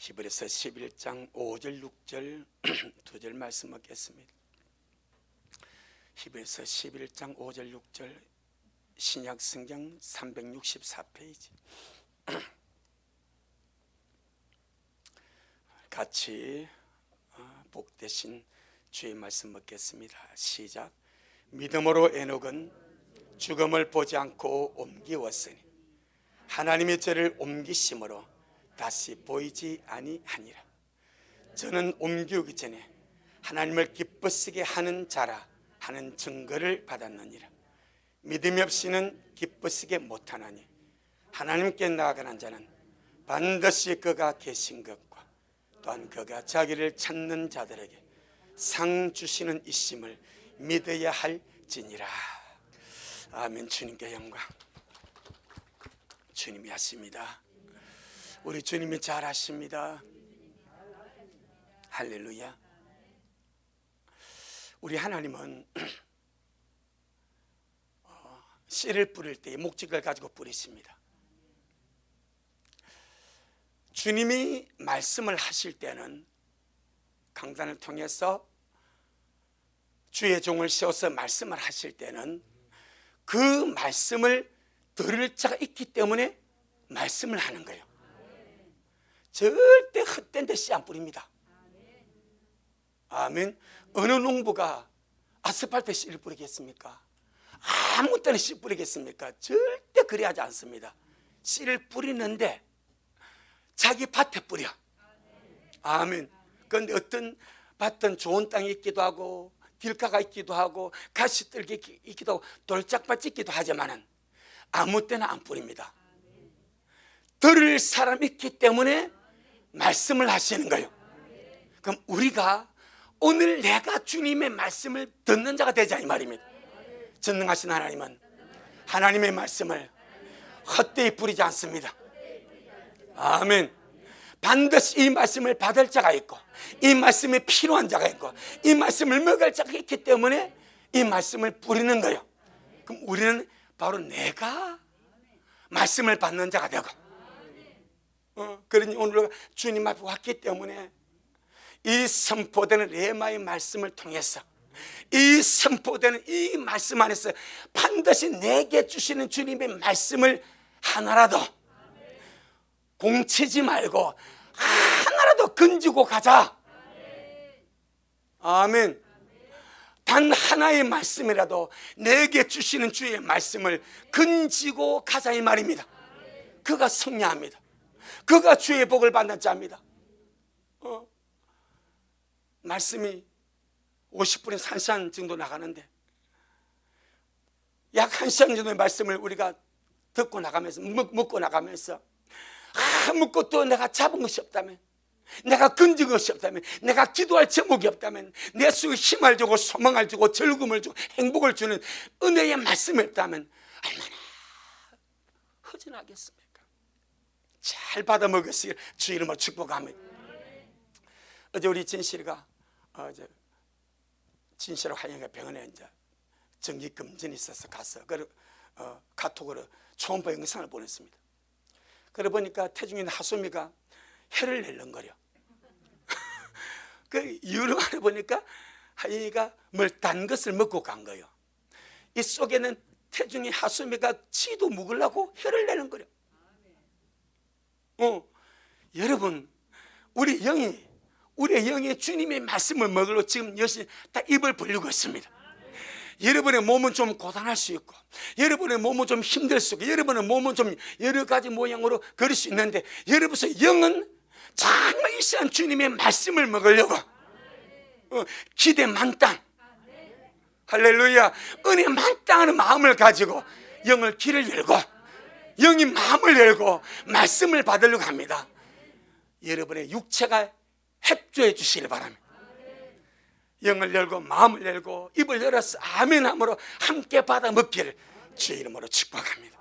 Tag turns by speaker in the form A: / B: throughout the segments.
A: 히브리서 11장 5절 6절 두 절 말씀 먹겠습니다. 히브리서 11장 5절 6절 신약성경 364페이지 같이 복되신 주의 말씀 먹겠습니다. 시작. 믿음으로 에녹은 죽음을 보지 않고 옮기웠으니 하나님의 저를 옮기심으로 다시 보이지 아니하니라. 저는 옮기기 전에 하나님을 기쁘시게 하는 자라 하는 증거를 받았느니라. 믿음이 없이는 기쁘시게 못하나니 하나님께 나아가는 자는 반드시 그가 계신 것과 또한 그가 자기를 찾는 자들에게 상 주시는 이심을 믿어야 할지니라. 아멘. 주님께 영광. 주님이 하십니다. 우리 주님이 잘하십니다. 할렐루야. 우리 하나님은 씨를 뿌릴 때 목적을 가지고 뿌리십니다. 주님이 말씀을 하실 때는 강단을 통해서 주의 종을 세워서 말씀을 하실 때는 그 말씀을 들을 자가 있기 때문에 말씀을 하는 거예요. 절대 헛된 데 씨 안 뿌립니다. 아멘. 어느 농부가 아스팔트에 씨를 뿌리겠습니까? 아무 때나 씨 뿌리겠습니까? 절대 그리하지 않습니다. 씨를 뿌리는데 자기 밭에 뿌려. 아멘. 그런데 어떤 밭은 좋은 땅이 있기도 하고 길가가 있기도 하고 가시떨기 있기도 하고 돌짝밭이 있기도 하지만은 아무 때나 안 뿌립니다. 들을 사람이 있기 때문에 말씀을 하시는 거예요. 그럼 우리가 오늘 내가 주님의 말씀을 듣는 자가 되자 이 말입니다. 전능하신 하나님은 하나님의 말씀을 헛되이 뿌리지 않습니다. 아멘. 반드시 이 말씀을 받을 자가 있고 이 말씀이 필요한 자가 있고 이 말씀을 먹을 자가 있기 때문에 이 말씀을 뿌리는 거예요. 그럼 우리는 바로 내가 말씀을 받는 자가 되고 그러니 오늘 주님 앞에 왔기 때문에 이 선포되는 레마의 말씀을 통해서 이 선포되는 이 말씀 안에서 반드시 내게 주시는 주님의 말씀을 하나라도 공치지 말고 하나라도 건지고 가자. 아멘. 단 하나의 말씀이라도 내게 주시는 주의 말씀을 건지고 가자 이 말입니다. 그가 승리합니다. 그가 주의 복을 받는 자입니다. 말씀이 50분에서 1시간 정도 나가는데 약 1시간 정도의 말씀을 우리가 듣고 나가면서 먹고 나가면서 아무것도 내가 잡은 것이 없다면, 내가 건진 것이 없다면, 내가 기도할 제목이 없다면, 내 속에 힘을 주고 소망을 주고 즐거움을 주고 행복을 주는 은혜의 말씀이 없다면 얼마나 허전하겠습니까? 잘 받아 먹으시길 주 이름으로 축복합니다. 어제 우리 진실이가 진실하고 하영이가 병원에 이제 정기검진이 있어서 가서 카톡으로 초음파 영상을 보냈습니다. 그러고 보니까 태중인 하수미가 혀를 낼렁거려. 그 이유를 알아보니까 하영이가 뭘 단 것을 먹고 간 거예요. 이 속에는 태중인 하수미가 치도 묵으려고 혀를 내렁거려. 여러분, 우리의 영이 주님의 말씀을 먹으러 지금 여신 다 입을 벌리고 있습니다. 여러분의 몸은 좀 고단할 수 있고 여러분의 몸은 좀 힘들 수 있고 여러분의 몸은 좀 여러 가지 모양으로 그럴 수 있는데 여러분의 영은 정말 이 시간 주님의 말씀을 먹으려고 기대 만땅, 할렐루야, 은혜 만땅하는 마음을 가지고 영을 길을 열고 영이 마음을 열고 말씀을 받으려고 합니다. 여러분의 육체가 협조해 주시길 바랍니다. 영을 열고 마음을 열고 입을 열어서 아멘함으로 함께 받아 먹기를 주의 이름으로 축복합니다.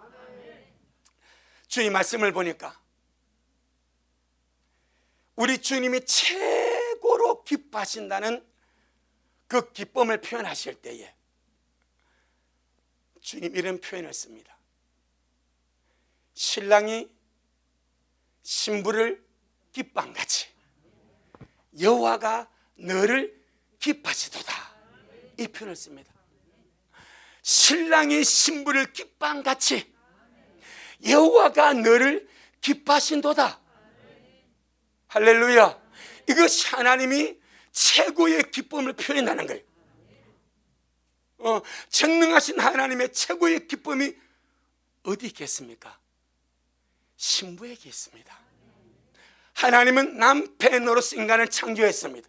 A: 주의 말씀을 보니까 우리 주님이 최고로 기뻐하신다는 그 기쁨을 표현하실 때에 주님 이런 표현을 씁니다. 신랑이 신부를 기뻐한같이 여호와가 너를 기뻐하시도다, 이 표현을 씁니다. 신랑이 신부를 기뻐한같이 여호와가 너를 기뻐하신도다. 할렐루야. 이것이 하나님이 최고의 기쁨을 표현하는 거예요. 전능하신 하나님의 최고의 기쁨이 어디 있겠습니까? 신부에게 있습니다. 하나님은 남편으로서 인간을 창조했습니다.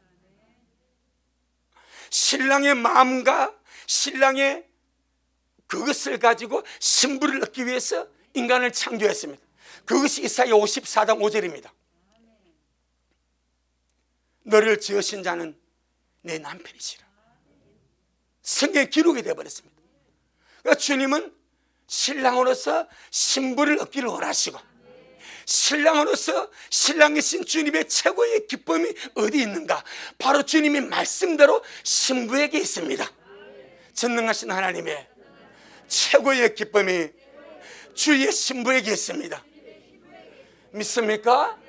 A: 신랑의 마음과 신랑의 그것을 가지고 신부를 얻기 위해서 인간을 창조했습니다. 그것이 이사야 54장 5절입니다. 너를 지으신 자는 내 남편이시라. 성경에 기록이 되어버렸습니다. 그러니까 주님은 신랑으로서 신부를 얻기를 원하시고, 신랑으로서 신랑이신 주님의 최고의 기쁨이 어디 있는가? 바로 주님의 말씀대로 신부에게 있습니다. 전능하신 하나님의 최고의 기쁨이 주의 신부에게 있습니다. 믿습니까?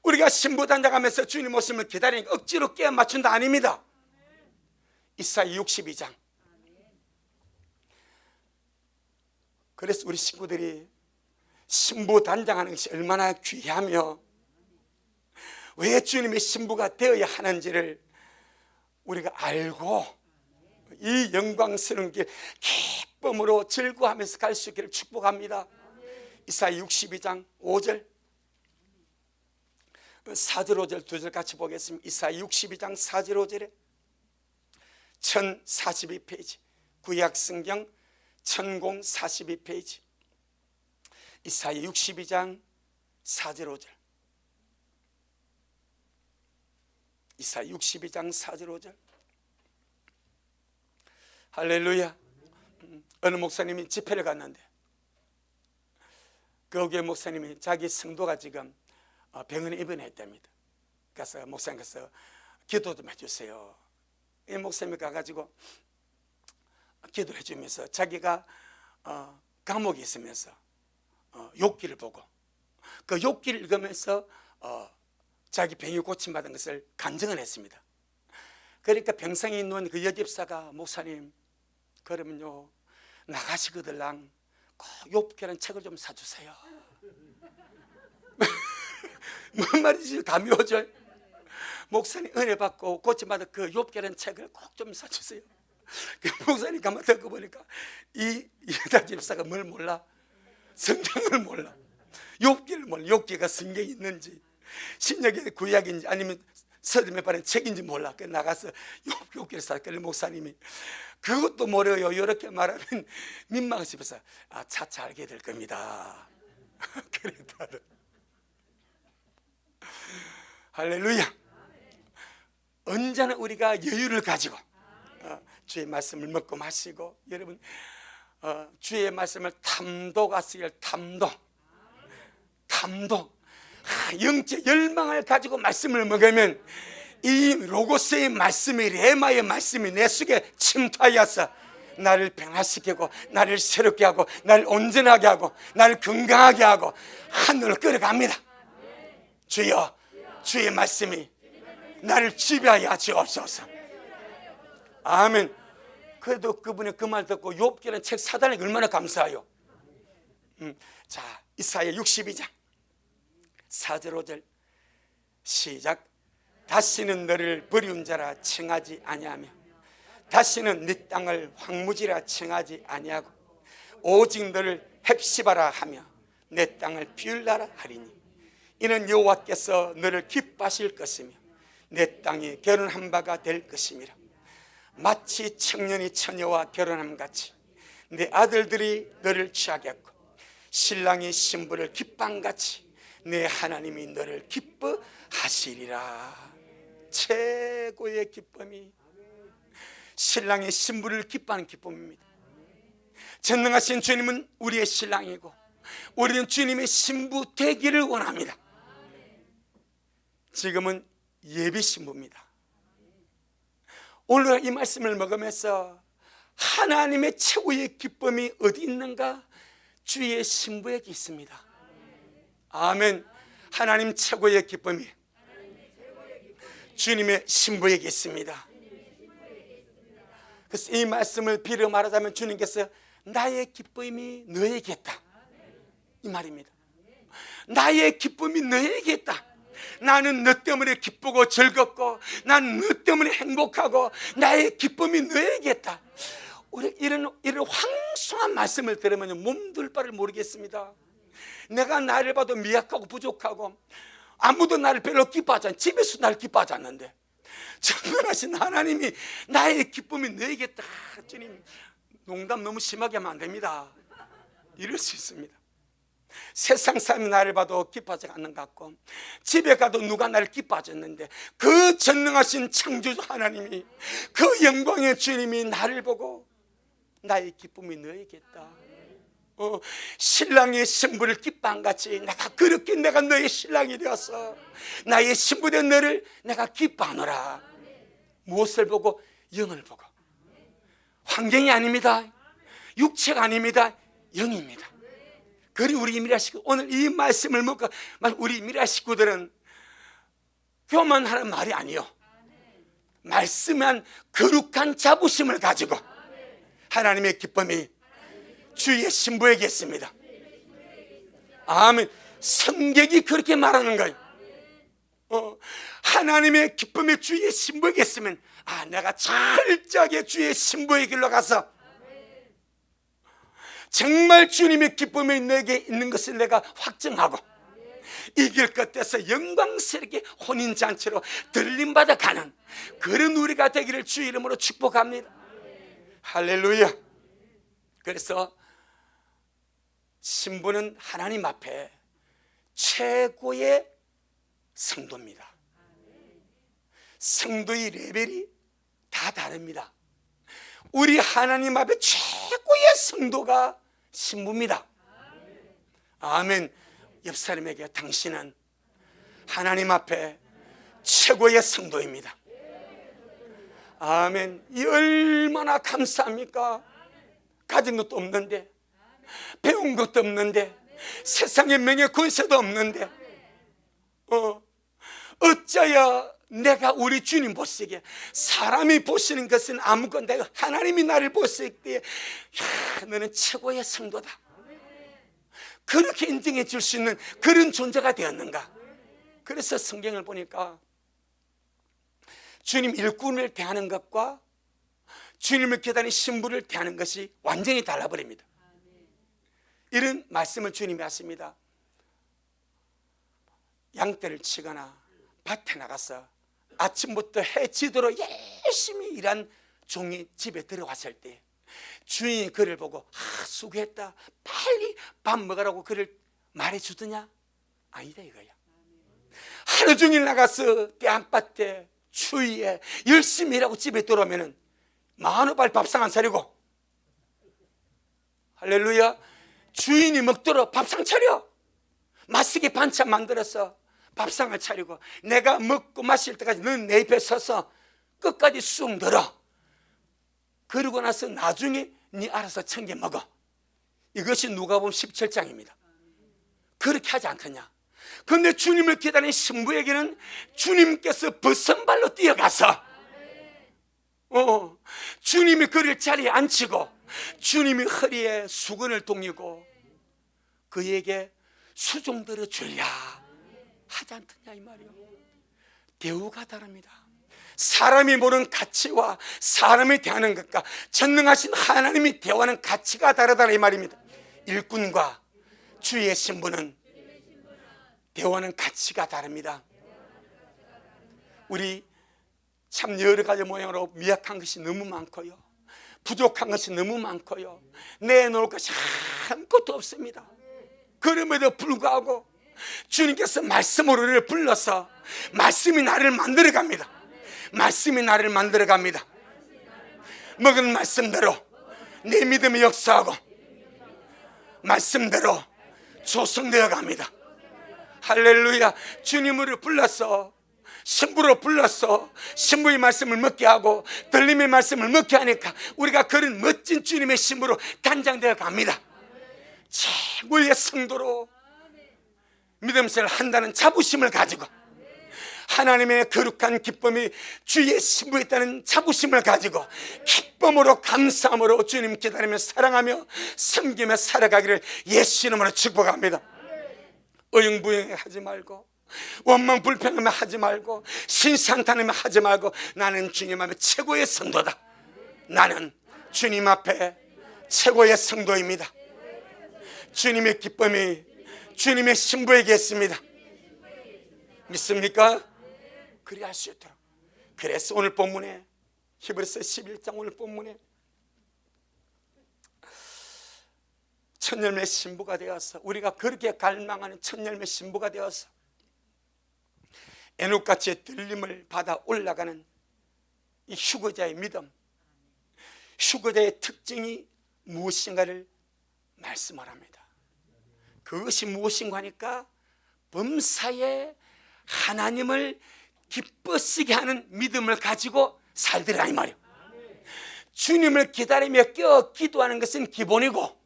A: 우리가 신부 단장하면서 주님 오심을 기다리니까 억지로 깨어 맞춘다 아닙니다. 이사야 62장. 그래서 우리 친구들이 신부 단장하는 것이 얼마나 귀하며 왜 주님의 신부가 되어야 하는지를 우리가 알고 이 영광스러운 길 기쁨으로 즐거워하면서 갈 수 있기를 축복합니다. 이사야 62장 5절 4절 5절 두 절 같이 보겠습니다. 이사야 62장 4절 5절에 1042페이지 구약성경 1042페이지 이사야 62장 4절 5절 이사야 62장 4절 5절 할렐루야. 어느 목사님이 집회를 갔는데 그 교회 목사님이 자기 성도가 지금 병원에 입원했답니다. 그래서 목사님 가서 기도 좀 해주세요. 이 목사님이 가가지고 기도해 주면서 자기가 감옥에 있으면서 욥기를 보고 그 욥기를 읽으면서 자기 병이 고침받은 것을 간증을 했습니다. 그러니까 병상에 누운 그 여집사가 목사님 그러면요 나가시거들랑 꼭 욥기라는 책을 좀 사주세요. 뭔 말인지 감이 오죠. 목사님 은혜 받고 고침받은 그 욥기라는 책을 꼭 좀 사주세요. 그 목사님 가만 듣고 보니까 이 여자 집사가 뭘 몰라? 성경을 몰라. 욥기를 몰라. 욥기가 성경에 있는지 신약의 구약인지 아니면 서점에 파는 책인지 몰라. 그래서 나가서 욥기를 샀길래 목사님이 그것도 모르요 이렇게 말하면 민망하시면서 차차 알게 될 겁니다. 그랬다. 할렐루야. 언제나 우리가 여유를 가지고 주의 말씀을 먹고 마시고 여러분 주의 말씀을 탐독하시길 탐독 영적 열망을 가지고 말씀을 먹으면 이 로고스의 말씀이 레마의 말씀이 내 속에 침투하여서 나를 변화시키고 나를 새롭게 하고 나를 온전하게 하고 나를 건강하게 하고 하늘로 끌어갑니다. 주여 주의 말씀이 나를 지배하여 주옵소서. 아멘. 그래도 그분이 그 말 듣고 욥기라는 책 사다니까 얼마나 감사해요. 자 이사야 62장 4절 5절 시작. 다시는 너를 버리운 자라 칭하지 아니하며 다시는 네 땅을 황무지라 칭하지 아니하고 오직 너를 헵시바라 하며 내 땅을 비울라라 하리니 이는 여호와께서 너를 기뻐하실 것이며 내 땅이 결혼한 바가 될 것임이라. 마치 청년이 처녀와 결혼함 같이 내 아들들이 너를 취하겠고 신랑이 신부를 기뻐한 같이 내 하나님이 너를 기뻐하시리라. 최고의 기쁨이 신랑이 신부를 기뻐하는 기쁨입니다. 전능하신 주님은 우리의 신랑이고 우리는 주님의 신부 되기를 원합니다. 지금은 예비 신부입니다. 오늘 이 말씀을 먹으면서 하나님의 최고의 기쁨이 어디 있는가? 주의 신부에게 있습니다. 아멘. 하나님 최고의 기쁨이 주님의 신부에게 있습니다. 그래서 이 말씀을 빌어 말하자면 주님께서 나의 기쁨이 너에게 있다, 이 말입니다. 나의 기쁨이 너에게 있다. 나는 너 때문에 기쁘고 즐겁고 나는 너 때문에 행복하고 나의 기쁨이 너에게 있다. 우리 이런 황송한 말씀을 들으면 몸둘 바를 모르겠습니다. 내가 나를 봐도 미약하고 부족하고 아무도 나를 별로 기뻐하지 않아. 집에서 나를 기뻐하지 않는데 전능하신 하나님이 나의 기쁨이 너에게 있다. 주님, 농담 너무 심하게 하면 안 됩니다. 이럴 수 있습니다. 세상 사람이 나를 봐도 기뻐하지 않는 것 같고 집에 가도 누가 나를 기뻐하지 않는데 그 전능하신 창조주 하나님이, 그 영광의 주님이 나를 보고 나의 기쁨이 너에게 있다. 신랑이 신부를 기뻐한 같이 내가 너의 신랑이 되어서 나의 신부된 너를 내가 기뻐하노라. 무엇을 보고? 영을 보고. 환경이 아닙니다. 육체가 아닙니다. 영입니다. 그리 우리 미라 식구, 오늘 이 말씀을 먹고 우리 미라 식구들은 교만하는 말이 아니요, 말씀한 거룩한 자부심을 가지고 하나님의 기쁨이 주의 신부에게 있습니다. 아멘. 성경이 그렇게 말하는 거예요. 하나님의 기쁨이 주의 신부에게 있으면 내가 철저하게 주의 신부의 길로 가서 정말 주님의 기쁨이 내게 있는 것을 내가 확증하고 이 길 끝에서 영광스럽게 혼인잔치로 들림받아 가는 그런 우리가 되기를 주 이름으로 축복합니다. 할렐루야. 그래서 신부는 하나님 앞에 최고의 성도입니다. 성도의 레벨이 다 다릅니다. 우리 하나님 앞에 최고의 성도가 신부입니다. 아멘. 옆 사람에게 당신은 하나님 앞에 최고의 성도입니다. 아멘. 이 얼마나 감사합니까? 가진 것도 없는데, 배운 것도 없는데, 세상에 명예 권세도 없는데, 어쩌야 내가 우리 주님 보시기에, 사람이 보시는 것은 아무것도, 하나님이 나를 보실 때에 너는 최고의 성도다, 그렇게 인정해 줄 수 있는 그런 존재가 되었는가. 그래서 성경을 보니까 주님 일꾼을 대하는 것과 주님을 기다리는 신부를 대하는 것이 완전히 달라버립니다. 이런 말씀을 주님이 하십니다. 양떼를 치거나 밭에 나가서 아침부터 해 지도록 열심히 일한 종이 집에 들어왔을 때 주인이 그를 보고 수고했다, 빨리 밥 먹으라고 그를 말해주더냐? 아니다 이거야. 하루 종일 나가서 뺨밭에 추위에 열심히 일하고 집에 들어오면 만원발 밥상 안 차리고, 할렐루야, 주인이 먹도록 밥상 차려, 맛있게 반찬 만들어서 밥상을 차리고 내가 먹고 마실 때까지 넌 내 옆에 서서 끝까지 쑥 늘어. 그러고 나서 나중에 네 알아서 챙겨 먹어. 이것이 누가복음 17장입니다. 그렇게 하지 않겠냐? 그런데 주님을 기다리는 신부에게는 주님께서 벗은발로 뛰어가서 주님이 그를 자리에 앉히고 주님이 허리에 수건을 동이고 그에게 수종들어 줄랴 하지 않더냐 이 말이요. 대우가 다릅니다. 사람이 보는 가치와 사람이 대하는 것과 전능하신 하나님이 대하는 가치가 다르다 이 말입니다. 일꾼과 주의 신부는 대하는 가치가 다릅니다. 우리 참 여러 가지 모양으로 미약한 것이 너무 많고요, 부족한 것이 너무 많고요, 내놓을 것이 아무것도 없습니다. 그럼에도 불구하고 주님께서 말씀으로 우리를 불러서 말씀이 나를 만들어 갑니다. 말씀이 나를 만들어 갑니다. 먹은 말씀대로 내 믿음이 역사하고 말씀대로 조성되어 갑니다. 할렐루야. 주님으로 불러서 신부로 불러서 신부의 말씀을 먹게 하고 들림의 말씀을 먹게 하니까 우리가 그런 멋진 주님의 신부로 단장되어 갑니다. 최고의 성도로 믿음 생활을 한다는 자부심을 가지고, 하나님의 거룩한 기쁨이 주의 신부에 있다는 자부심을 가지고 기쁨으로 감사함으로 주님 기다리며 사랑하며 섬기며 살아가기를 예수 이름으로 축복합니다. 의용부용해 하지 말고, 원망 불평하며 하지 말고, 신상탄하며 하지 말고, 나는 주님 앞에 최고의 성도다. 나는 주님 앞에 최고의 성도입니다. 주님의 기쁨이 주님의 신부에게 있습니다. 믿습니까? 그리 할 수 있도록. 그래서 오늘 본문에, 히브리서 11장 오늘 본문에 천열매 신부가 되어서, 우리가 그렇게 갈망하는 천열매 신부가 되어서 에녹같이 들림을 받아 올라가는 이 휴거자의 믿음, 휴거자의 특징이 무엇인가를 말씀을 합니다. 그것이 무엇인가 하니까 범사에 하나님을 기뻐시게 하는 믿음을 가지고 살더라 이 말이에요. 주님을 기다리며 깨어 기도하는 것은 기본이고,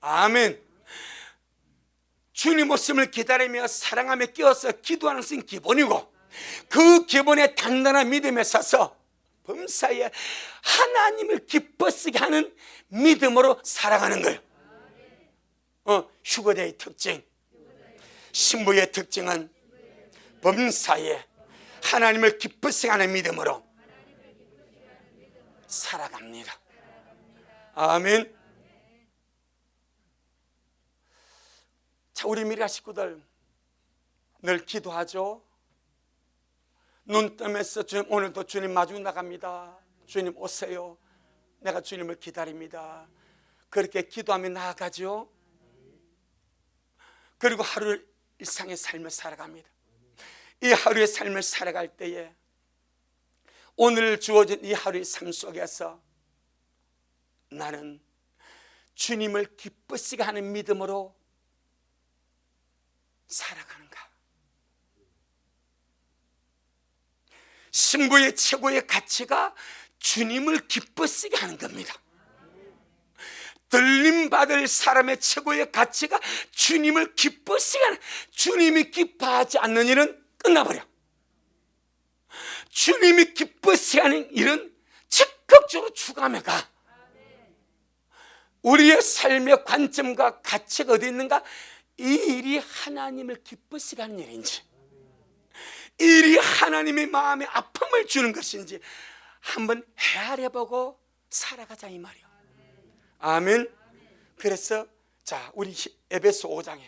A: 아멘. 주님 오심을 기다리며 사랑하며 깨어서 기도하는 것은 기본이고, 그 기본에 단단한 믿음에 서서 범사에 하나님을 기뻐시게 하는 믿음으로 살아가는 거예요. 휴거자의 특징, 신부의 특징은 범사에 하나님을 기쁘시게 하는 믿음으로 살아갑니다. 아멘. 자, 우리 미라 식구들 늘 기도하죠. 눈 뜨면서 주님, 오늘도 주님 마주 나갑니다. 주님 오세요. 내가 주님을 기다립니다. 그렇게 기도하며 나아가죠. 그리고 하루 일상의 삶을 살아갑니다. 이 하루의 삶을 살아갈 때에 오늘 주어진 이 하루의 삶 속에서 나는 주님을 기쁘시게 하는 믿음으로 살아가는가? 신부의 최고의 가치가 주님을 기쁘시게 하는 겁니다. 들림받을 사람의 최고의 가치가 주님을 기쁘시게 하는, 주님이 기뻐하지 않는 일은 끝나버려. 주님이 기쁘시게 하는 일은 적극적으로 추구하며 가. 우리의 삶의 관점과 가치가 어디 있는가? 이 일이 하나님을 기쁘시게 하는 일인지, 이 일이 하나님의 마음에 아픔을 주는 것인지 한번 헤아려보고 살아가자 이 말이요. 아멘. 그래서 자, 우리 에베소 5장에,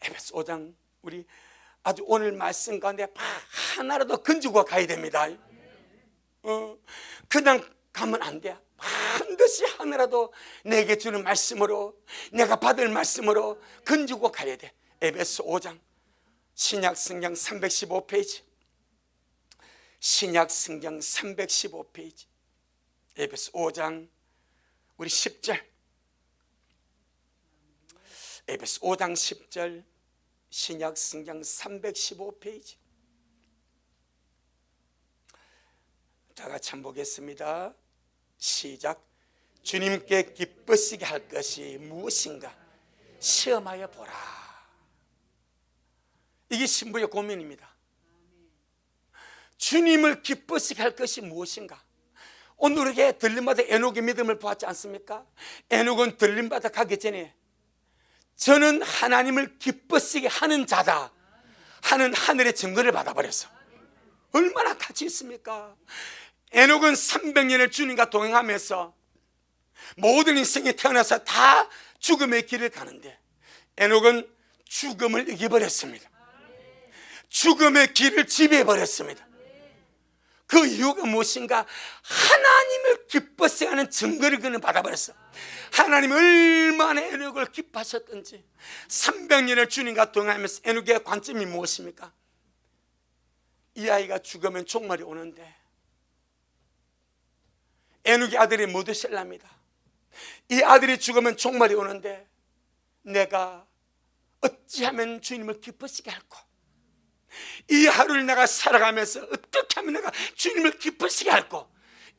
A: 에베소 5장 우리 아주 오늘 말씀 가운데 하나라도 건지고 가야 됩니다. 그냥 가면 안 돼. 반드시 하나라도 내게 주는 말씀으로, 내가 받을 말씀으로 건지고 가야 돼. 에베소 5장 신약 성경 315페이지, 신약 성경 315페이지, 에베소 5장 우리 10절, 에베소 5장 10절, 신약 성경 315페이지. 다 같이 한번 보겠습니다. 시작. 주님께 기쁘시게 할 것이 무엇인가 시험하여 보라. 이게 신부의 고민입니다. 주님을 기쁘시게 할 것이 무엇인가? 오늘 우리에게 들림받아 에녹의 믿음을 보았지 않습니까? 에녹은 들림받아 가기 전에 저는 하나님을 기쁘시게 하는 자다 하는 하늘의 증거를 받아버렸어. 얼마나 가치 있습니까? 에녹은 300년을 주님과 동행하면서 모든 인생이 태어나서 다 죽음의 길을 가는데 에녹은 죽음을 이겨버렸습니다. 죽음의 길을 지배해버렸습니다. 그 이유가 무엇인가? 하나님을 기뻐시게 하는 증거를 그는 받아버렸어. 하나님이 얼마나 에녹을 기뻐하셨던지. 300년을 주님과 동행하면서 에녹의 관점이 무엇입니까? 이 아이가 죽으면 종말이 오는데 에녹의 아들이 무드셀라입니다. 이 아들이 죽으면 종말이 오는데 내가 어찌하면 주님을 기쁘시게 할까? 이 하루를 내가 살아가면서 어떻게 하면 내가 주님을 기쁘시게 할까?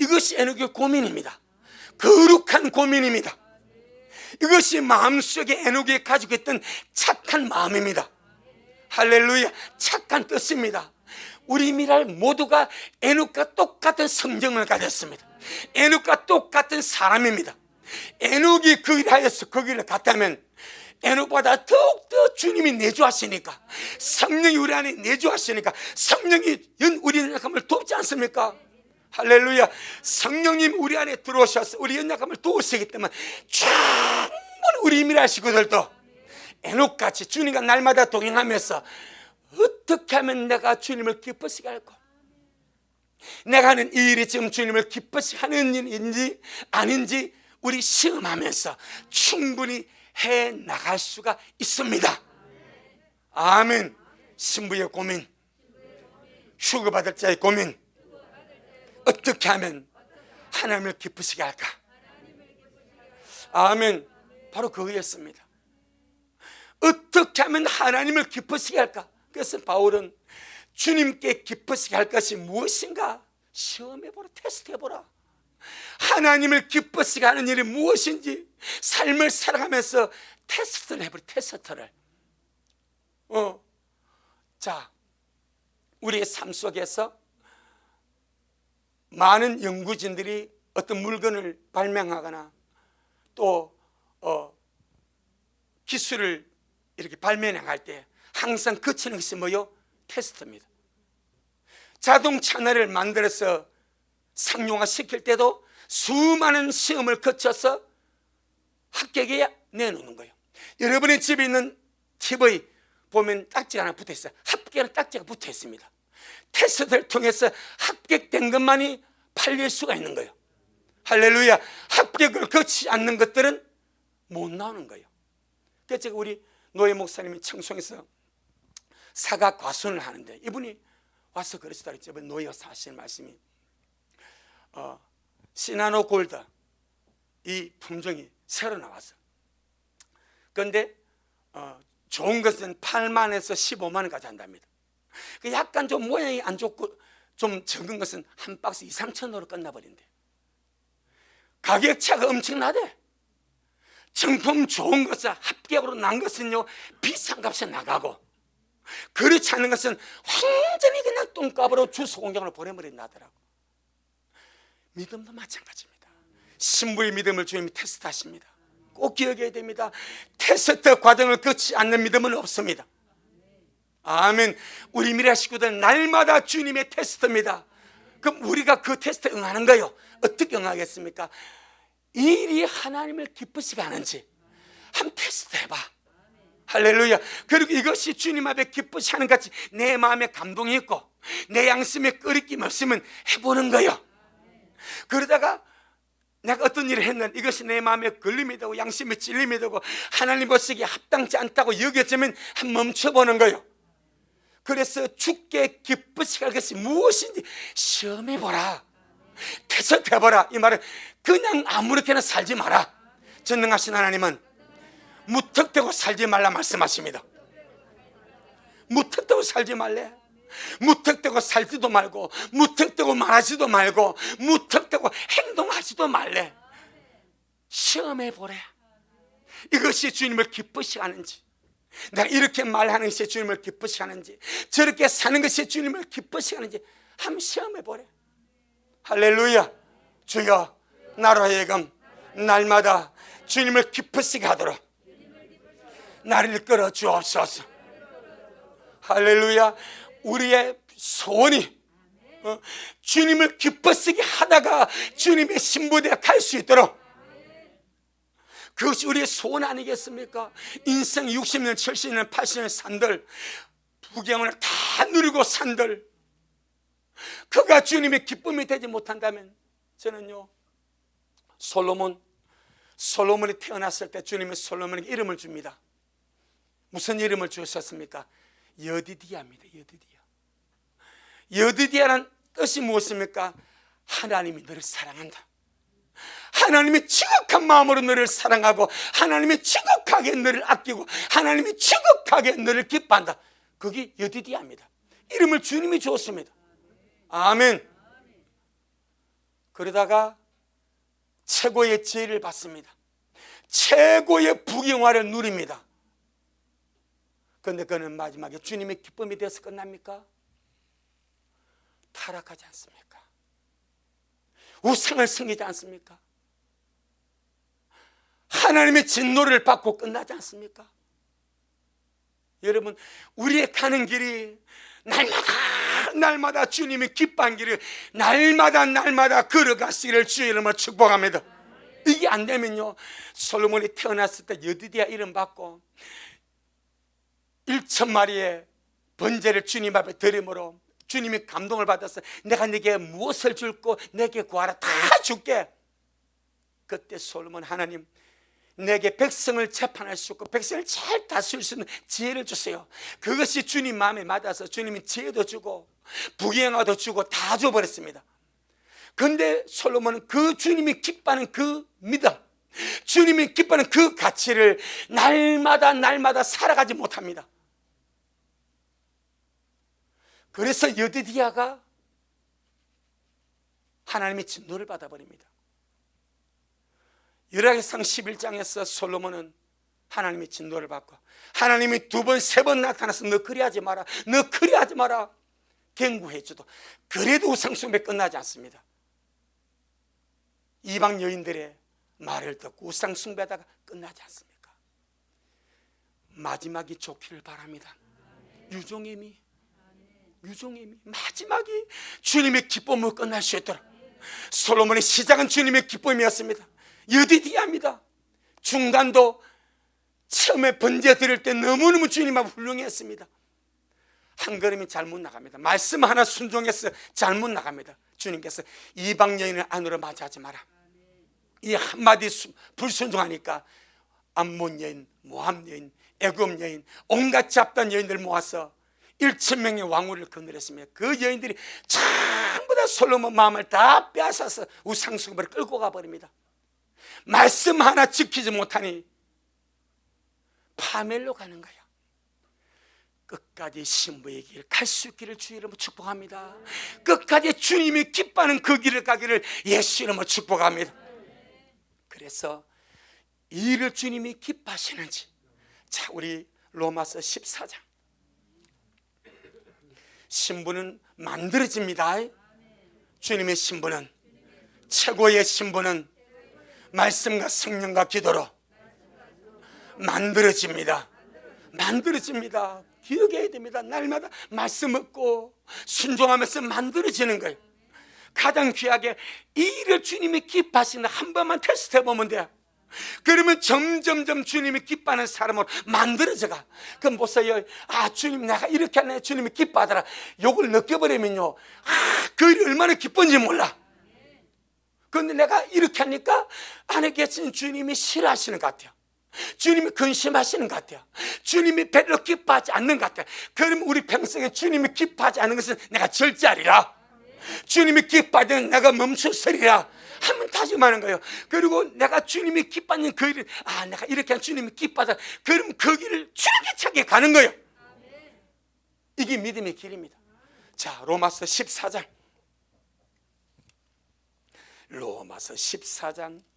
A: 이것이 에녹의 고민입니다. 거룩한 고민입니다. 이것이 마음속에 에녹이 가지고 있던 착한 마음입니다. 할렐루야. 착한 뜻입니다. 우리 미랄 모두가 에녹과 똑같은 성정을 가졌습니다. 에녹과 똑같은 사람입니다. 에녹이 그 길 하여서 그 길을 갔다면 에녹보다 더욱더 주님이 내주하시니까, 성령이 우리 안에 내주하시니까, 성령이 우리 연약함을 돕지 않습니까? 할렐루야. 성령님 우리 안에 들어오셔서 우리 연약함을 도우시기 때문에 충분히 우리 미랄 식구들도 에녹같이 주님과 날마다 동행하면서 어떻게 하면 내가 주님을 기쁘시게 할까? 내가 하는 이 일이 지금 주님을 기쁘시게 하는 일인지 아닌지 우리 시험하면서 충분히 해나갈 수가 있습니다. 아멘. 신부의 고민, 휴거받을 자의 고민, 어떻게 하면 하나님을 기쁘시게 할까? 아멘. 바로 그거였습니다. 어떻게 하면 하나님을 기쁘시게 할까? 그래서 바울은 주님께 기쁘시게 할 것이 무엇인가 시험해보라, 테스트해보라. 하나님을 기쁘시게 하는 일이 무엇인지 삶을 살아가면서 테스트를 해보라. 테스트를. 자, 우리의 삶 속에서 많은 연구진들이 어떤 물건을 발명하거나 또 기술을 이렇게 발명할 때 항상 거치는 것이 뭐요? 테스트입니다. 자동차 하나를 만들어서 상용화 시킬 때도 수많은 시험을 거쳐서 합격에 내놓는 거예요. 여러분의 집에 있는 TV 보면 딱지가 하나 붙어 있어요. 합격하는 딱지가 붙어 있습니다. 테스트를 통해서 합격된 것만이 팔릴 수가 있는 거예요. 할렐루야. 합격을 거치지 않는 것들은 못 나오는 거예요. 그래서 제가 우리 노예 목사님이 청송에서 사과 과순을 하는데 이분이 와서 그러시다 그랬죠. 노예가 하시는 말씀이 시나노 골드 이 품종이 새로 나왔어. 그런데 좋은 것은 8만에서 15만 원까지 한답니다. 약간 좀 모양이 안 좋고 좀 적은 것은 한 박스 2, 3천 원으로 끝나버린대. 가격 차가 엄청나대. 정품 좋은 것은 합격으로 난 것은요 비싼 값에 나가고, 그렇지 않은 것은 완전히 그냥 똥값으로 주소 공장으로 보내버린다더라고. 믿음도 마찬가지입니다. 신부의 믿음을 주님이 테스트하십니다. 꼭 기억해야 됩니다. 테스트 과정을 거치지 않는 믿음은 없습니다. 아멘. 우리 미래 식구들은 날마다 주님의 테스트입니다. 그럼 우리가 그 테스트에 응하는 거예요. 어떻게 응하겠습니까? 이 일이 하나님을 기쁘시게 하는지 한번 테스트 해봐. 할렐루야. 그리고 이것이 주님 앞에 기쁘시게 하는 같이 내 마음에 감동이 있고 내 양심에 끓이낌 없으면 해보는 거예요. 그러다가 내가 어떤 일을 했는데 이것이 내 마음에 걸림이 되고 양심에 찔림이 되고 하나님 보시기에 합당치 않다고 여겨지면 한번 멈춰보는 거예요. 그래서 주께 기쁘시게 할 것이 무엇인지 시험해보라. 테스트해보라. 이 말은 그냥 아무렇게나 살지 마라. 전능하신 하나님은 무턱대고 살지 말라 말씀하십니다. 무턱대고 살지 말래. 무턱대고 살지도 말고 무턱대고 말하지도 말고 무턱대고 행동하지도 말래. 시험해보래. 이것이 주님을 기쁘시게 하는지, 내가 이렇게 말하는 것이 주님을 기쁘시게 하는지, 저렇게 사는 것이 주님을 기쁘시게 하는지 한번 시험해보래. 할렐루야. 주여 나로 하여금 날마다 주님을 기쁘시게 하도록 나를 이끌어 주옵소서. 할렐루야. 우리의 소원이 주님을 기쁘시게 하다가 주님의 신부되어 갈 수 있도록, 그것이 우리의 소원 아니겠습니까? 인생 60년, 70년, 80년 산들, 부경을 다 누리고 산들, 그가 주님의 기쁨이 되지 못한다면, 저는요 솔로몬이 태어났을 때 주님이 솔로몬에게 이름을 줍니다. 무슨 이름을 주셨습니까? 여디디아입니다. 여디디아라는 뜻이 무엇입니까? 하나님이 너를 사랑한다. 하나님이 지극한 마음으로 너를 사랑하고 하나님이 지극하게 너를 아끼고 하나님이 지극하게 너를 기뻐한다. 그게 여디디아입니다. 이름을 주님이 주었습니다. 아멘. 그러다가 최고의 지혜를 받습니다. 최고의 부귀영화를 누립니다. 그런데 그는 마지막에 주님의 기쁨이 되어서 끝납니까? 타락하지 않습니까? 우상을 섬기지 않습니까? 하나님의 진노를 받고 끝나지 않습니까? 여러분, 우리의 가는 길이 날마다 주님의 기뻐한 길을 날마다 걸어가시기를 주의 이름으로 축복합니다. 이게 안 되면요, 솔로몬이 태어났을 때 여디디야 이름 받고 1,000마리의 번제를 주님 앞에 드림으로 주님이 감동을 받아서 내가 네게 무엇을 줄고 내게 구하라 다 줄게. 그때 솔로몬, 하나님 내게 백성을 재판할 수 있고 백성을 잘 다스릴 수 있는 지혜를 주세요. 그것이 주님 마음에 맞아서 주님이 지혜도 주고 부귀영화도 주고 다 줘버렸습니다. 그런데 솔로몬은 그 주님이 기뻐하는 그 믿음, 주님이 기뻐하는 그 가치를 날마다 살아가지 못합니다. 그래서 여디디야가 하나님의 진노를 받아버립니다. 열왕기상 11장에서 솔로몬은 하나님의 진노를 받고 하나님이 2번, 3번 나타나서 너 그리하지 마라, 너 그리하지 마라 경고해줘도 그래도 우상숭배 끝나지 않습니다. 이방 여인들의 말을 듣고 우상숭배하다가 끝나지 않습니까? 마지막이 좋기를 바랍니다. 유종임이 마지막이 주님의 기쁨으로 끝날 수 있도록. 솔로몬의 시작은 주님의 기쁨이었습니다. 여디디야입니다. 중간도 처음에 번제 드릴 때 너무너무 주님 앞에 훌륭했습니다. 한 걸음이 잘못 나갑니다. 말씀 하나 순종해서 잘못 나갑니다. 주님께서 이방 여인을 안으로 맞이하지 마라. 이 한마디 불순종하니까 암몬 여인, 모함 여인, 애굽 여인, 온갖 잡다한 여인들 모아서 1,000명의 왕후를 거느렸으며 그 여인들이 전부 다 솔로몬 마음을 다 빼앗아서 우상숭배를 끌고 가버립니다. 말씀 하나 지키지 못하니 파멸로 가는 거야. 끝까지 신부의 길 갈 수 있기를 주의 이름으로 축복합니다. 끝까지 주님이 기뻐하는 그 길을 가기를 예수 이름으로 축복합니다. 그래서 이 일을 주님이 기뻐하시는지, 자, 우리 로마서 14장. 신부는 만들어집니다. 주님의 신부는, 최고의 신부는 말씀과 성령과 기도로 만들어집니다. 기억해야 됩니다. 날마다 말씀 얻고 순종하면서 만들어지는 거예요. 가장 귀하게 이 일을 주님이 기뻐하시는 한 번만 테스트 해보면 돼요. 그러면 점점 주님이 기뻐하는 사람으로 만들어져가. 그럼 보세요. 아, 주님 내가 이렇게 하네, 주님이 기뻐하더라. 요걸 느껴버리면요, 아, 그 일이 얼마나 기쁜지 몰라. 그런데 내가 이렇게 하니까 안에 계신 주님이 싫어하시는 것 같아요. 주님이 근심하시는 것 같아요. 주님이 별로 기뻐하지 않는 것 같아요. 그러면 우리 평생에 주님이 기뻐하지 않는 것은 내가 절제하리라, 주님이 기뻐하지 내가 멈추서리라 하면 다짐하는 거예요. 그리고 내가 주님이 기뻐하는 그 일을, 아, 내가 이렇게 하면 주님이 기뻐하다, 그럼 그 길을 줄기차게 가는 거예요. 이게 믿음의 길입니다. 자, 로마서 14장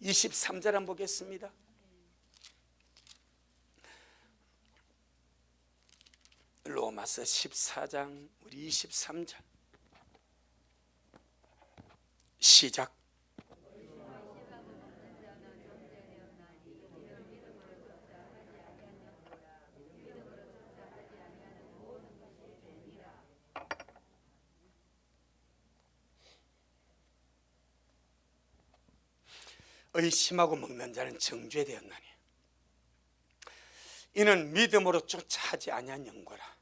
A: 23절 한번 보겠습니다. 로마서 14장 우리 23절 시작. 의심하고 먹는 자는 정죄되었나니 이는 믿음으로 쫓아 하지 아니한 영고라.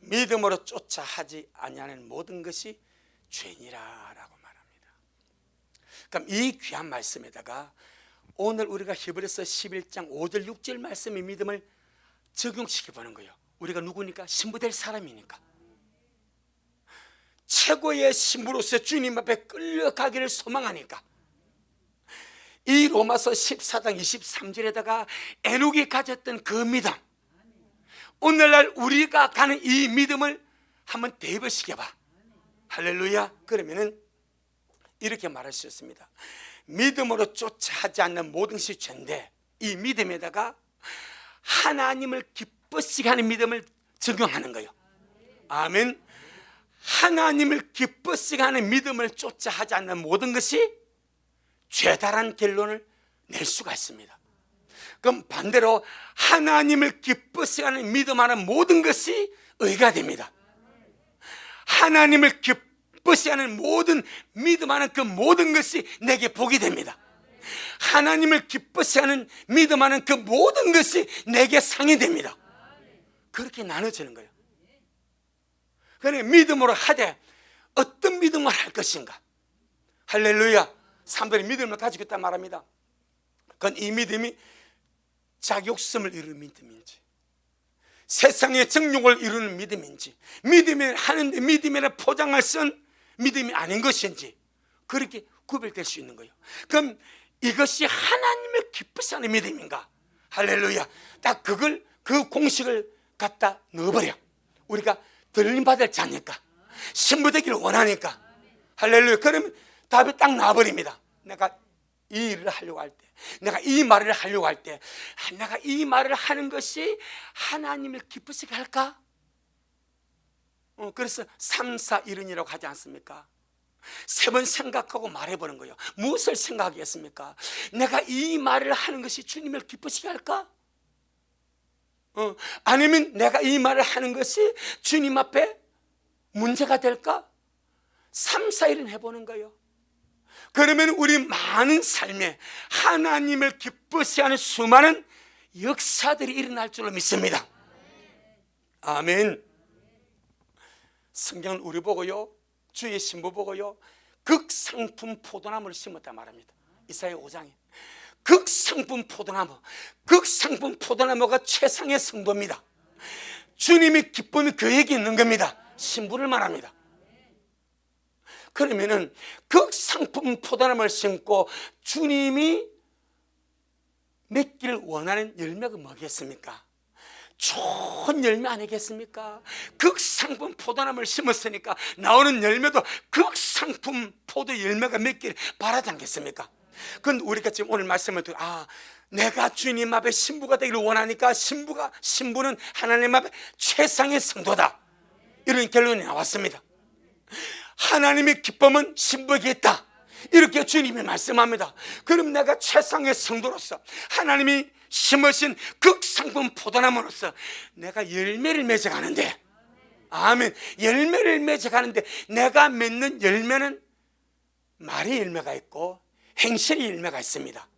A: 믿음으로 쫓아 하지 아니하는 모든 것이 죄니라 라고 말합니다. 그럼 이 귀한 말씀에다가 오늘 우리가 히브리서 11장 5절 6절 말씀의 믿음을 적용시켜 보는 거예요. 우리가 누구니까? 신부될 사람이니까. 최고의 신부로서 주님 앞에 끌려가기를 소망하니까. 이 로마서 14장 23절에다가 에녹이 가졌던 그 믿음, 오늘날 우리가 가는 이 믿음을 한번 대입을 시켜봐. 할렐루야. 그러면은 이렇게 말할 수 있습니다. 믿음으로 쫓아 하지 않는 모든 것이 죄인데 이 믿음에다가 하나님을 기쁘시게 하는 믿음을 적용하는 거예요. 아멘. 하나님을 기쁘시게 하는 믿음을 쫓아 하지 않는 모든 것이 죄다란 결론을 낼 수가 있습니다. 그럼 반대로 하나님을 기쁘시게 하는 믿음하는 모든 것이 의가 됩니다. 하나님을 기쁘시게 하는 모든 믿음하는 그 모든 것이 내게 복이 됩니다. 하나님을 기쁘시게 하는 믿음하는 그 모든 것이 내게 상이 됩니다. 그렇게 나눠지는 거예요. 그러니 믿음으로 하되 어떤 믿음을 할 것인가? 할렐루야. 사람들이 믿음을 가지고 있단 말합니다. 그건 이 믿음이 자격심을 이루는 믿음인지, 세상의 정욕을 이루는 믿음인지, 믿음이 하는데 믿음이라 포장을 쓴 믿음이 아닌 것인지, 그렇게 구별될 수 있는 거예요. 그럼 이것이 하나님을 기쁘시게 하는 믿음인가? 할렐루야. 딱 그걸, 그 공식을 갖다 넣어버려. 우리가 들림받을 자니까, 신부되기를 원하니까. 할렐루야. 그러면 답이 딱 나와버립니다. 내가 이 일을 하려고 할 때, 내가 이 말을 하려고 할 때, 내가 이 말을 하는 것이 하나님을 기쁘시게 할까? 그래서 3, 4, 1은이라고 하지 않습니까? 3번 생각하고 말해보는 거예요. 무엇을 생각하겠습니까? 내가 이 말을 하는 것이 주님을 기쁘시게 할까? 아니면 내가 이 말을 하는 것이 주님 앞에 문제가 될까? 3, 4, 1은 해보는 거예요. 그러면 우리 많은 삶에 하나님을 기쁘시게 하는 수많은 역사들이 일어날 줄로 믿습니다. 아멘. 성경은 우리 보고요, 주의 신부 보고요, 극상품 포도나무를 심었다 말합니다. 이사야 5장에 극상품 포도나무, 극상품 포도나무가 최상의 성도입니다. 주님의 기쁨이 그에게 있는 겁니다. 신부를 말합니다. 그러면은 극상품 포도나무를 심고 주님이 맺기를 원하는 열매가 뭐겠습니까? 좋은 열매 아니겠습니까? 극상품 포도나무를 심었으니까 나오는 열매도 극상품 포도 열매가 맺기를 바라지 않겠습니까? 그런데 우리가 지금 오늘 말씀을 듣고, 내가 주님 앞에 신부가 되기를 원하니까 신부는 하나님 앞에 최상의 성도다, 이런 결론이 나왔습니다. 하나님의 기쁨은 신부에게 있다, 이렇게 주님이 말씀합니다. 그럼 내가 최상의 성도로서 하나님이 심으신 극상품 포도나무로서 내가 열매를 맺어가는데, 아멘, 열매를 맺어가는데 내가 맺는 열매는 말의 열매가 있고 행실의 열매가 있습니다.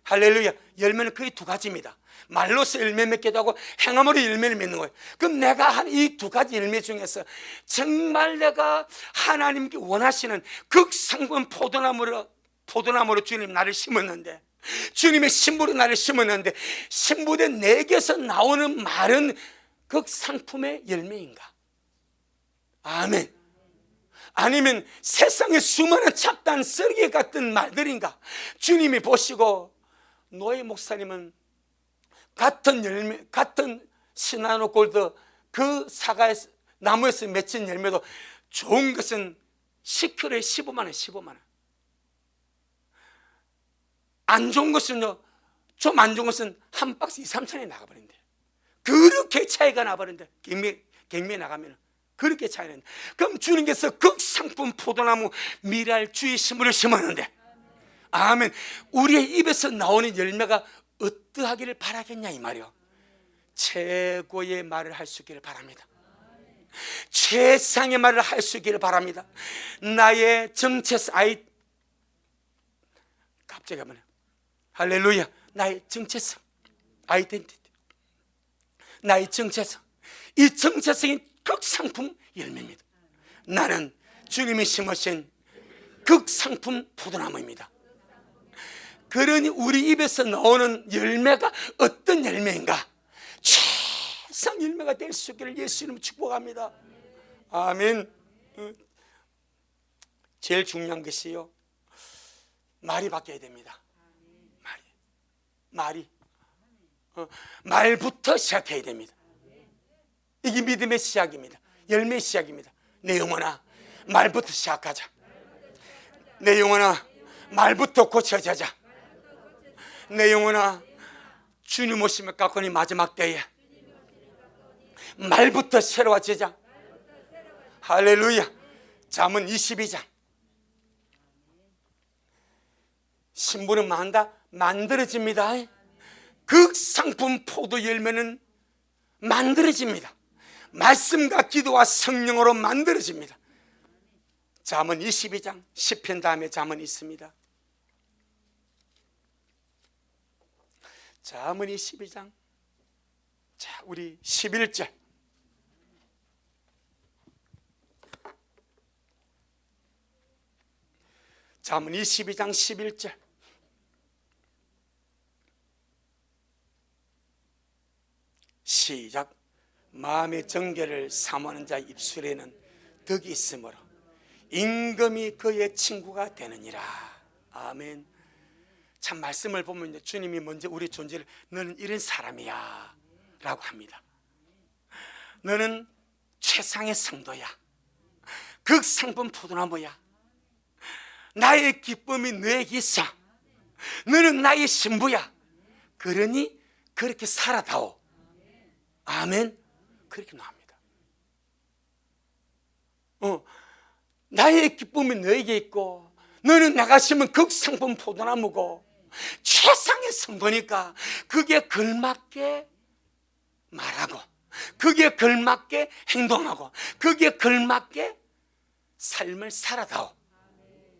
A: 할렐루야. 열매는 거의 2가지입니다. 말로서 열매 맺기도 하고 행함으로 열매를 맺는 거예요. 그럼 내가 한 이 2가지 열매 중에서 정말 내가 하나님께 원하시는 극상품 포도나무로 주님 나를 심었는데, 주님의 신부로 나를 심었는데, 신부된 내게서 나오는 말은 극상품의 열매인가? 아멘. 아니면 세상의 수많은 잡다한 쓰레기 같은 말들인가? 주님이 보시고 노예 목사님은 같은 열매, 같은 시나노 골드 그 사과의 나무에서 맺힌 열매도 좋은 것은 10kg에 15만 원, 15만 원. 안 좋은 것은요, 좀 안 좋은 것은 한 박스 2, 3천원에 나가버린대. 그렇게 차이가 나버린대. 경매에 나가면 그렇게 차이가 나는데, 그럼 주님께서 극상품 포도나무 미랄 주의 신부를 심었는데, 아멘, 우리의 입에서 나오는 열매가 어떠하기를 바라겠냐 이 말이요. 최고의 말을 할 수 있기를 바랍니다. 최상의 말을 할 수 있기를 바랍니다. 나의 정체성, 갑자기 한번 할렐루야. 나의 정체성, 아이덴티티, 나의 정체성, 이 정체성이 극상품 열매입니다. 나는 주님이 심으신 극상품 포도나무입니다. 그러니 우리 입에서 나오는 열매가 어떤 열매인가? 최상 열매가 될 수 있기를 예수 이름으로 축복합니다. 아멘. 제일 중요한 것이요, 말이 바뀌어야 됩니다. 말부터 시작해야 됩니다. 이게 믿음의 시작입니다. 열매의 시작입니다. 내 영혼아, 말부터 시작하자. 내 영혼아, 말부터 고쳐지자. 내 영혼아, 주님 오시면 가까우니 마지막 때에 말부터 새로워지자. 할렐루야. 잠언 22장. 신부는 만들어집니다. 극상품 포도 열매는 만들어집니다. 말씀과 기도와 성령으로 만들어집니다. 잠언 22장, 시편 다음에 잠언이 있습니다. 잠언 22장. 자, 우리 11절. 잠언 22장 11절. 시작. 마음의 정결을 사모하는 자 입술에는 덕이 있으므로 임금이 그의 친구가 되느니라. 아멘. 참 말씀을 보면 주님이 먼저 우리 존재를 너는 이런 사람이야 라고 합니다. 너는 최상의 성도야. 극상품 포도나무야. 나의 기쁨이 너에게 있어. 너는 나의 신부야. 그러니 그렇게 살아다오. 아멘. 그렇게 나옵니다. 나의 기쁨이 너에게 있고 너는 내가 심은 극상품 포도나무고 최상의 성도니까 그게 걸맞게 말하고 그게 걸맞게 행동하고 그게 걸맞게 삶을 살아다오.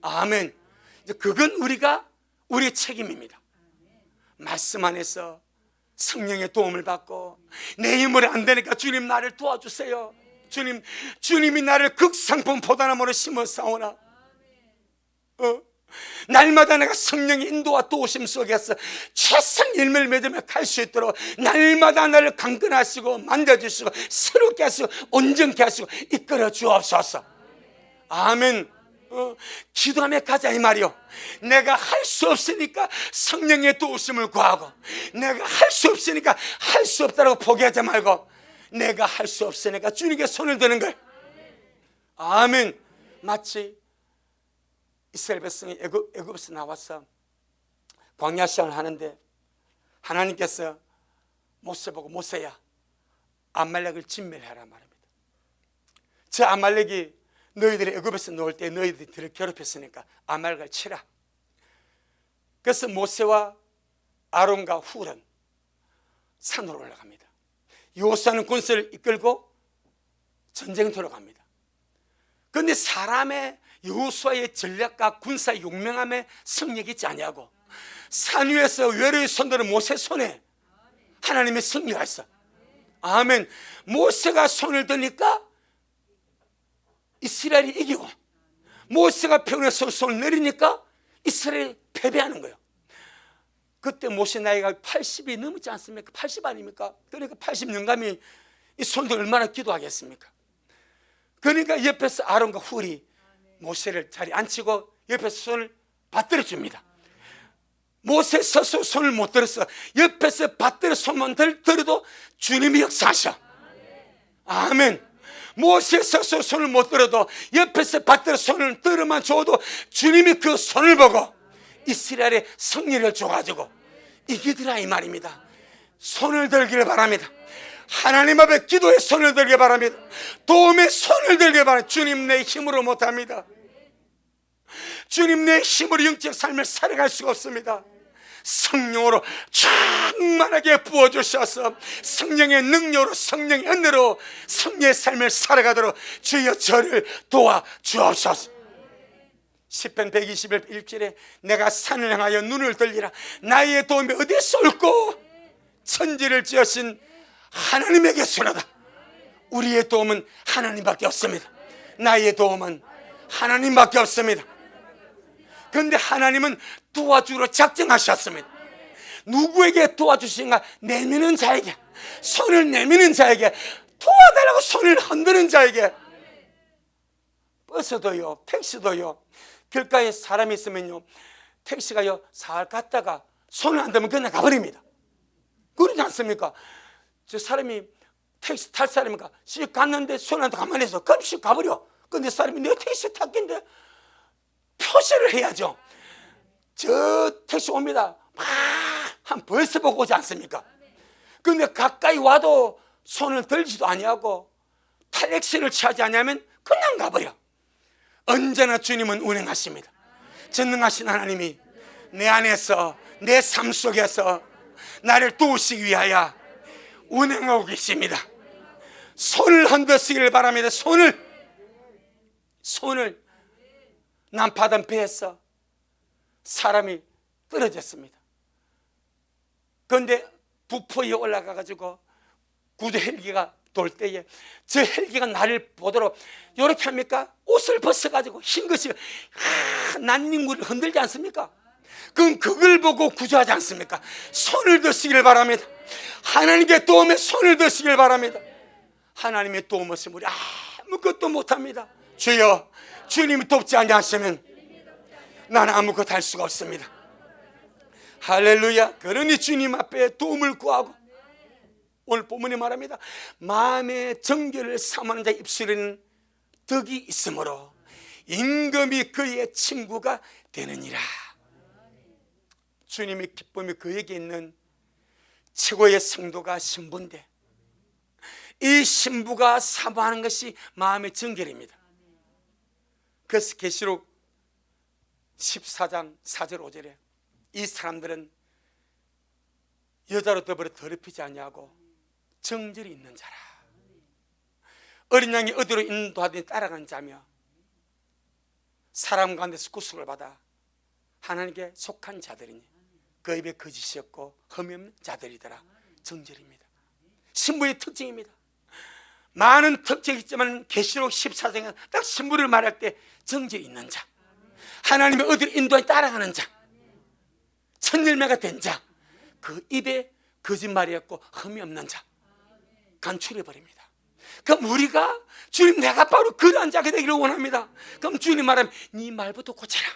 A: 아멘. 그건 우리의 책임입니다. 말씀 안에서 성령의 도움을 받고 내 힘으로 안 되니까 주님 나를 도와주세요. 주님이 나를 극상품 포도나무로 심어 싸우나. 날마다 내가 성령의 인도와 도우심 속에서 최선 열매를 맺으며 갈 수 있도록 날마다 나를 강건하시고 만져주시고 새롭게 하시고 온전케 하시고 이끌어 주옵소서. 아멘. 기도하며 가자 이 말이요. 내가 할 수 없으니까 성령의 도우심을 구하고 내가 할 수 없으니까 할 수 없다고 포기하지 말고 내가 할 수 없으니까 주님께 손을 드는 걸. 아멘. 마치 이스라엘 백성이 애굽에서 나와서 광야 시장을 하는데 하나님께서 모세 보고 모세야 아말렉을 진멸하라 말합니다. 저 아말렉이 너희들이 애굽에서 놓을 때 너희들을 괴롭혔으니까 아말렉을 치라. 그래서 모세와 아론과 훌은 산으로 올라갑니다. 여호수아는 군사를 이끌고 전쟁터로 갑니다. 그런데 사람의 여호수아의 전략과 군사 용맹함에 승리가 있지 아니하고 산 위에서 외로이 손들은 모세 손에 하나님의 승리가 있어. 아멘. 모세가 손을 드니까 이스라엘이 이기고 모세가 평에서 손을 내리니까 이스라엘이 패배하는 거예요. 그때 모세 나이가 80이 넘지 않습니까? 80 아닙니까? 그러니까 80년감이 이 손들 얼마나 기도하겠습니까? 그러니까 옆에서 아론과 훌이 모세를 자리에 앉히고 옆에서 손을 받들어 줍니다. 모세 스스로 손을 못 들었어. 옆에서 받들어 손만 들어도 주님이 역사하셔. 아멘. 모세 스스로 손을 못 들어도 옆에서 받들어 손을 들어만 줘도 주님이 그 손을 보고 이스라엘의 승리를 줘가지고 이기더라 이 말입니다. 손을 들기를 바랍니다. 하나님 앞에 기도의 손을 들기 바랍니다. 도움의 손을 들기 바랍니다. 주님 내 힘으로 못합니다. 주님 내 힘으로 영적 삶을 살아갈 수가 없습니다. 성령으로 충만하게 부어주셔서 성령의 능력으로 성령의 은혜로 성령의 삶을 살아가도록 주여 저를 도와주옵소서. 시편 121절에 내가 산을 향하여 눈을 들리라. 나의 도움이 어디서 올꼬? 천지를 지으신 하나님에게 소리다. 우리의 도움은 하나님밖에 없습니다. 나의 도움은 하나님밖에 없습니다. 그런데 하나님은 도와주러 작정하셨습니다. 누구에게 도와주신가? 내미는 자에게, 손을 내미는 자에게, 도와달라고 손을 흔드는 자에게. 버스도요, 택시도요, 길가에 사람이 있으면요, 택시가요 살 갔다가 손을 안 대면 그냥 가버립니다. 그러지 않습니까? 저 사람이 택시 탈 사람이니까 씩 갔는데 손 안 대고 가만히 있어. 그럼 씩 가버려. 근데 사람이 내 택시 탔긴데 표시를 해야죠. 저 택시 옵니다. 막 한 벌써 보고 오지 않습니까? 그런데 가까이 와도 손을 들지도 아니하고 탈액션을 취하지 않으면 그냥 가버려. 언제나 주님은 운행하십니다. 전능하신 하나님이 내 안에서, 내 삶 속에서 나를 도우시기 위하여 운행하고 계십니다. 손을 흔드시길 바랍니다. 손을 난파던 배에서 사람이 떨어졌습니다. 그런데 부포에 올라가가지고 구조 헬기가 돌 때에 저 헬기가 나를 보도록 이렇게 합니까? 옷을 벗어가지고 흰 것이 난닝구를 흔들지 않습니까? 그럼 그걸 보고 구조하지 않습니까? 손을 드시길 바랍니다. 하나님께 도움에 손을 드시길 바랍니다. 하나님의 도움 없으면 우리 아무것도 못합니다. 주여, 주님이 돕지 않으시면 나는 아무것도 할 수가 없습니다. 할렐루야. 그러니 주님 앞에 도움을 구하고, 오늘 본문이 말합니다. 마음의 정결을 삼하는 자의 입술에는 덕이 있으므로 임금이 그의 친구가 되느니라. 주님의 기쁨이 그에게 있는 최고의 성도가 신부인데, 이 신부가 사모하는 것이 마음의 정결입니다. 그래서 계시록 14장 4절 5절에 이 사람들은 여자로 더불어 더럽히지 아니하고 정절이 있는 자라. 어린 양이 어디로 인도하더니 따라가는 자며 사람 가운데서 구속을 받아 하나님께 속한 자들이니 그 입에 거짓이 없고 흠이 없는 자들이더라. 정절입니다. 신부의 특징입니다. 많은 특징이 있지만 계시록 14장에 딱 신부를 말할 때 정절이 있는 자, 하나님의 어디로 인도하여 따라가는 자, 첫 열매가 된 자, 그 입에 거짓말이 없고 흠이 없는 자 간출해버립니다. 그럼 우리가 주님, 내가 바로 그러한 자가 되기를 원합니다. 그럼 주님 말하면 네 말부터 고쳐라,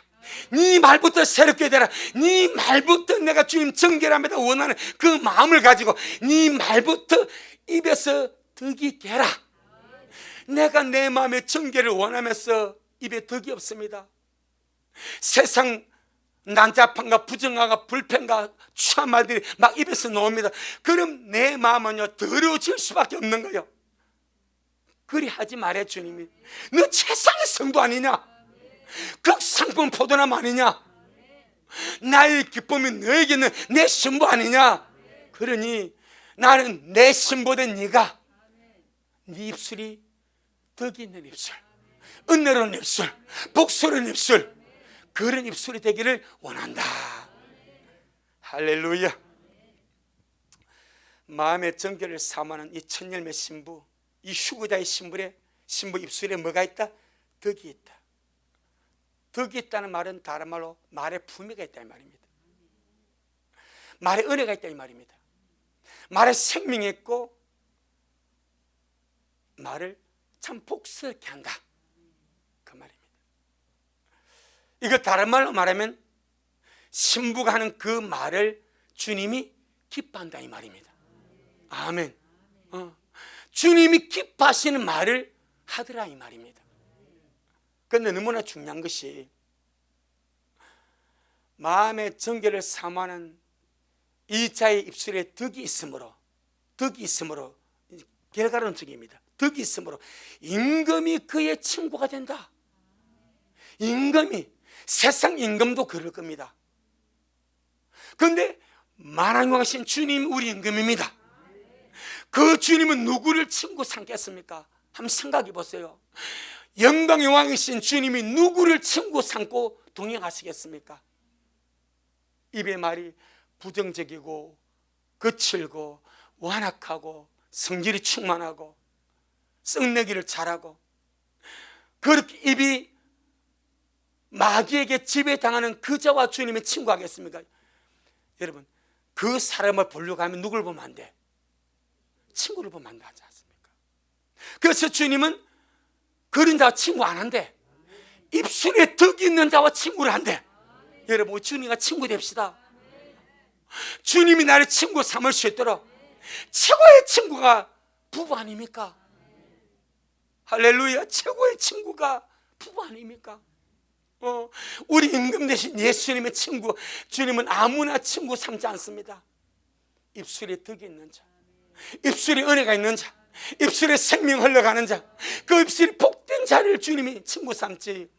A: 네 말부터 새롭게 되라, 네 말부터 내가 주님 정결합니다 원하는 그 마음을 가지고 네 말부터 입에서 덕이 개라. 내가 내 마음의 정결을 원하면서 입에 덕이 없습니다. 세상 난잡함과 부정함과 불평과 추한 말들이 막 입에서 나옵니다. 그럼 내 마음은요 더러워질 수밖에 없는 거예요. 그리 하지 말해. 주님이 너 최상의 성도 아니냐, 극상품 포도나무 아니냐, 나의 기쁨이 너에게는 내 신부 아니냐. 그러니 나는 내 신부된 네가 네 입술이 덕이 있는 입술, 은혜로운 입술, 복스러운 입술, 그런 입술이 되기를 원한다. 할렐루야. 마음의 정결을 사모하는 이 천열매 신부, 이 휴거자의 신부 입술에 뭐가 있다? 덕이 있다. 덕이 있다는 말은 다른 말로 말에 품위가 있다는 말입니다. 말에 은혜가 있다는 말입니다. 말에 생명이 있고 말을 참 복스럽게 한다, 그 말입니다. 이거 다른 말로 말하면 신부가 하는 그 말을 주님이 기뻐한다 이 말입니다. 아멘. 주님이 기뻐하시는 말을 하더라 이 말입니다. 그런데 너무나 중요한 것이 마음의 정결을 사모하는 이 자의 입술에 덕이 있으므로 결과론적입니다. 덕이 있으므로 임금이 그의 친구가 된다. 임금이, 세상 임금도 그럴 겁니다. 그런데 만왕왕하신 주님 우리 임금입니다. 그 주님은 누구를 친구 삼겠습니까? 한번 생각해 보세요. 영광의 왕이신 주님이 누구를 친구 삼고 동행하시겠습니까? 입의 말이 부정적이고 거칠고 완악하고 성질이 충만하고 썩내기를 잘하고 그렇게 입이 마귀에게 지배당하는 그 자와 주님의 친구하겠습니까? 여러분, 그 사람을 보려고 하면 누굴 보면 안 돼? 친구를 보면 안 되지 않습니까? 그래서 주님은 그런 자와 친구 안 한대. 입술에 덕이 있는 자와 친구를 한대. 여러분, 주님과 친구 됩시다. 주님이 나를 친구 삼을 수 있도록 최고의 친구가 부부 아닙니까? 할렐루야. 최고의 친구가 부부 아닙니까? 우리 임금 대신 예수님의 친구, 주님은 아무나 친구 삼지 않습니다. 입술에 덕이 있는 자, 입술에 은혜가 있는 자, 입술에 생명 흘러가는 자, 그 입술이 복된 자를 주님이 친구 삼지,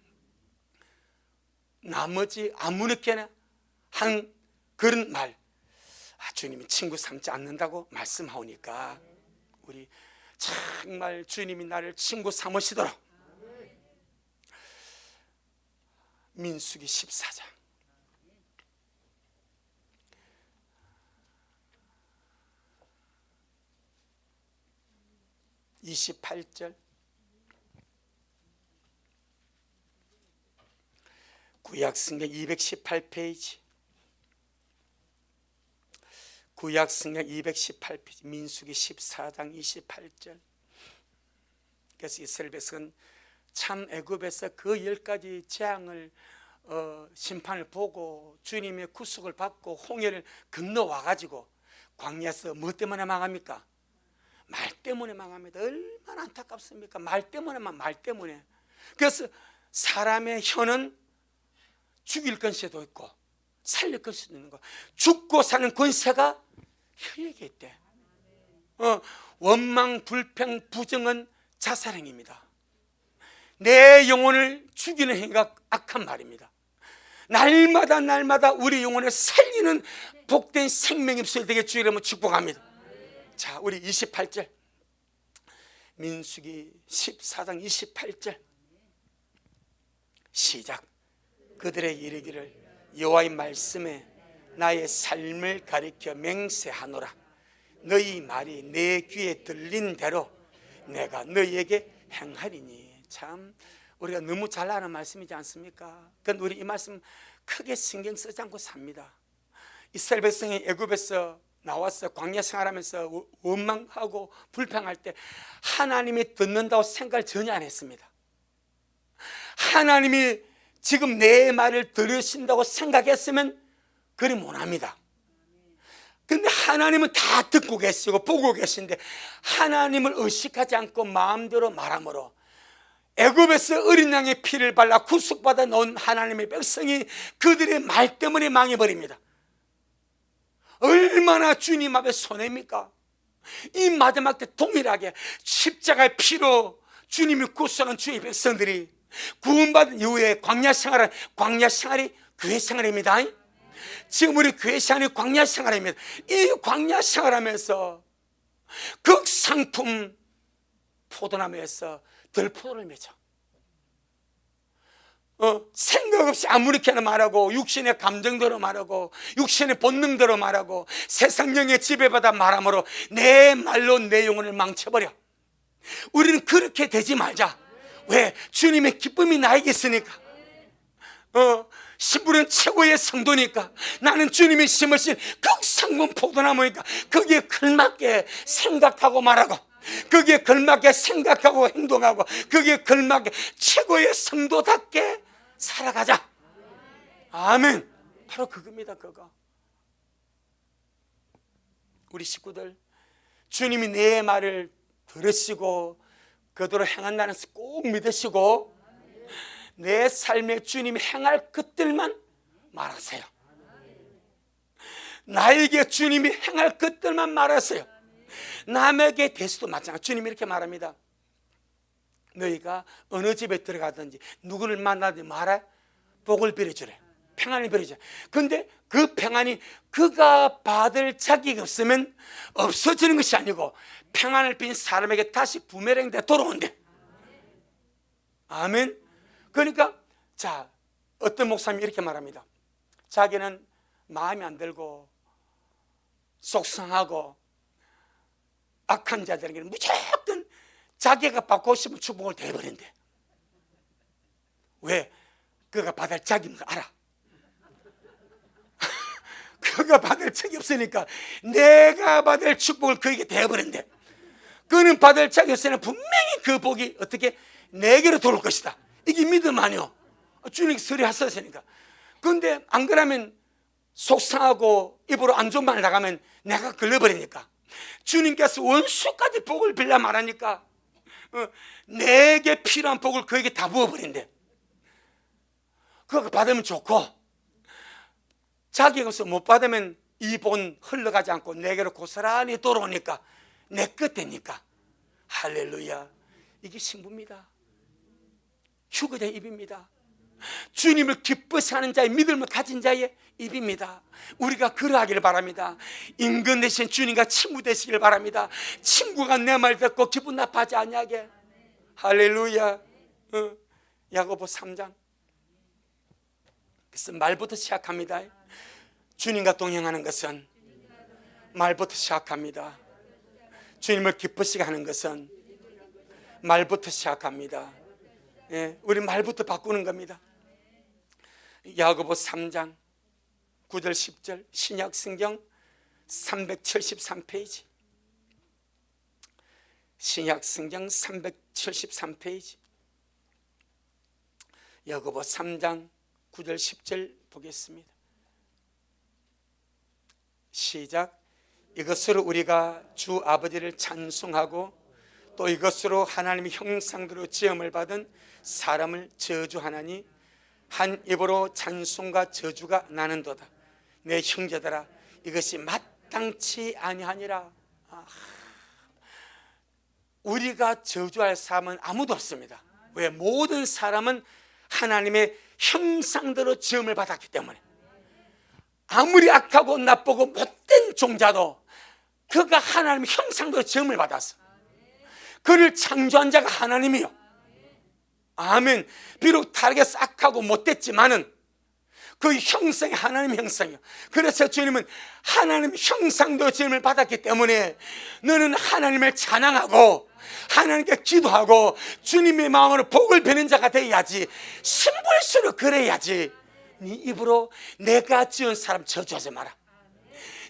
A: 나머지 아무렇게나 한 그런 말, 주님이 친구 삼지 않는다고 말씀하오니까 우리 정말 주님이 나를 친구 삼으시도록. 민수기 14장 28절, 구약성경 218페이지, 구약성경 218페이지, 민수기 14장 28절. 그래서 이스라엘 백성은 참 애굽에서 그 10가지 재앙을 심판을 보고 주님의 구속을 받고 홍해를 건너와 가지고 광야에서 뭐 때문에 망합니까? 말 때문에 망합니다. 얼마나 안타깝습니까? 말 때문에만, 말 때문에. 그래서 사람의 혀는 죽일 권세도 있고 살릴 권세도 있는 거. 죽고 사는 권세가 혀에게 있대. 원망, 불평, 부정은 자살행위입니다. 내 영혼을 죽이는 행위가 악한 말입니다. 날마다 날마다 우리 영혼을 살리는 복된 생명 입술 되게 주의 이름으로 축복합니다. 자, 우리 28절, 민수기 14장 28절 시작. 그들의 이르기를 여호와의 말씀에 나의 삶을 가리켜 맹세하노라. 너희 말이 내 귀에 들린 대로 내가 너희에게 행하리니. 참 우리가 너무 잘 아는 말씀이지 않습니까? 그런데 우리 이 말씀 크게 신경 쓰지 않고 삽니다. 이스라엘 백성이 애굽에서 나와서 광야 생활하면서 원망하고 불평할 때 하나님이 듣는다고 생각을 전혀 안 했습니다. 하나님이 지금 내 말을 들으신다고 생각했으면 그리 못합니다. 근데 하나님은 다 듣고 계시고 보고 계신데 하나님을 의식하지 않고 마음대로 말함으로 애굽에서 어린 양의 피를 발라 구속받아 놓은 하나님의 백성이 그들의 말 때문에 망해버립니다. 얼마나 주님 앞에 손해입니까? 이 마지막 때 동일하게 십자가의 피로 주님이 구속한 주의 백성들이 구원받은 이후에 광야 생활이 교회 생활입니다. 지금 우리 교회 생활이 광야 생활입니다. 이 광야 생활하면서 극상품 포도나무에서 들포도를 맺어 생각 없이 아무렇게나 말하고 육신의 감정대로 말하고 육신의 본능대로 말하고 세상령에 지배받아 말함으로 내 말로 내 영혼을 망쳐버려. 우리는 그렇게 되지 말자. 왜? 주님의 기쁨이 나에게 있으니까. 신부는 최고의 성도니까. 나는 주님이 심으신 극상품 포도나무니까 거기에 걸맞게 생각하고 말하고 거기에 걸맞게 생각하고 행동하고 거기에 걸맞게 최고의 성도답게 살아가자. 아멘. 바로 그겁니다. 그거. 우리 식구들, 주님이 내 말을 들으시고 그대로 행한다는 것을 꼭 믿으시고 내 삶에 주님이 행할 것들만 말하세요. 나에게 주님이 행할 것들만 말하세요. 남에게 대해서도 마찬가지. 주님이 이렇게 말합니다. 너희가 어느 집에 들어가든지 누구를 만나든지 말해 복을 빌어주래. 평안을 빌어주래. 근데 그 평안이 그가 받을 자격이 없으면 없어지는 것이 아니고 평안을 빈 사람에게 다시 부메랑돼 돌아온대. 아멘. 그러니까 자, 어떤 목사님이 이렇게 말합니다. 자기는 마음이 안 들고 속상하고 악한 자들에게는 무조건 자기가 받고 싶은 축복을 대버린대. 왜? 그가 받을 자격인 걸 알아. 그가 받을 자격이 없으니까 내가 받을 축복을 그에게 대버린대. 그는 받을 자격이 없으면 분명히 그 복이 어떻게 내게로 돌아올 것이다. 이게 믿음 아니요. 주님이 서리하셨으니까. 그런데 안 그러면 속상하고 입으로 안 좋은 말 나가면 내가 걸려버리니까 주님께서 원수까지 복을 빌라 말하니까 내게 필요한 복을 그에게 다 부어버린대. 그거 받으면 좋고, 자기 것을 못 받으면 이 본 흘러가지 않고 내게로 고스란히 돌아오니까 내 끝이니까. 할렐루야. 이게 신부입니다. 휴거자의 입입니다. 주님을 기뻐시 하는 자의 믿음을 가진 자의 입입니다. 우리가 그러하기를 바랍니다. 임금 대신 주님과 친구 되시길 바랍니다. 친구가 내 말 듣고 기분 나빠하지 않냐게. 할렐루야. 야고보 3장. 그래서 말부터 시작합니다. 주님과 동행하는 것은 말부터 시작합니다. 주님을 기쁘시게 하는 것은 말부터 시작합니다. 예, 우리 말부터 바꾸는 겁니다. 야고보 3장 9절 10절 신약성경 373페이지. 신약성경 373페이지. 야고보 3장 9절 10절 보겠습니다. 시작. 이것으로 우리가 주 아버지를 찬송하고 또 이것으로 하나님의 형상대로 지음을 받은 사람을 저주하나니 한 입으로 찬송과 저주가 나는도다. 내 형제들아, 이것이 마땅치 아니하니라. 우리가 저주할 사람은 아무도 없습니다. 왜? 모든 사람은 하나님의 형상대로 지음을 받았기 때문에. 아무리 악하고 나쁘고 못된 종자도 그가 하나님의 형상대로 지음을 받았어. 그를 창조한 자가 하나님이요. 아멘. 비록 다르게 싹하고 못됐지만은 그 형상이 하나님의 형상이요. 그래서 주님은 하나님의 형상대로 지음을 받았기 때문에 너는 하나님을 찬양하고 하나님께 기도하고 주님의 마음으로 복을 베는 자가 되어야지. 신부일수록 그래야지. 네 입으로 내가 지은 사람 저주하지 마라.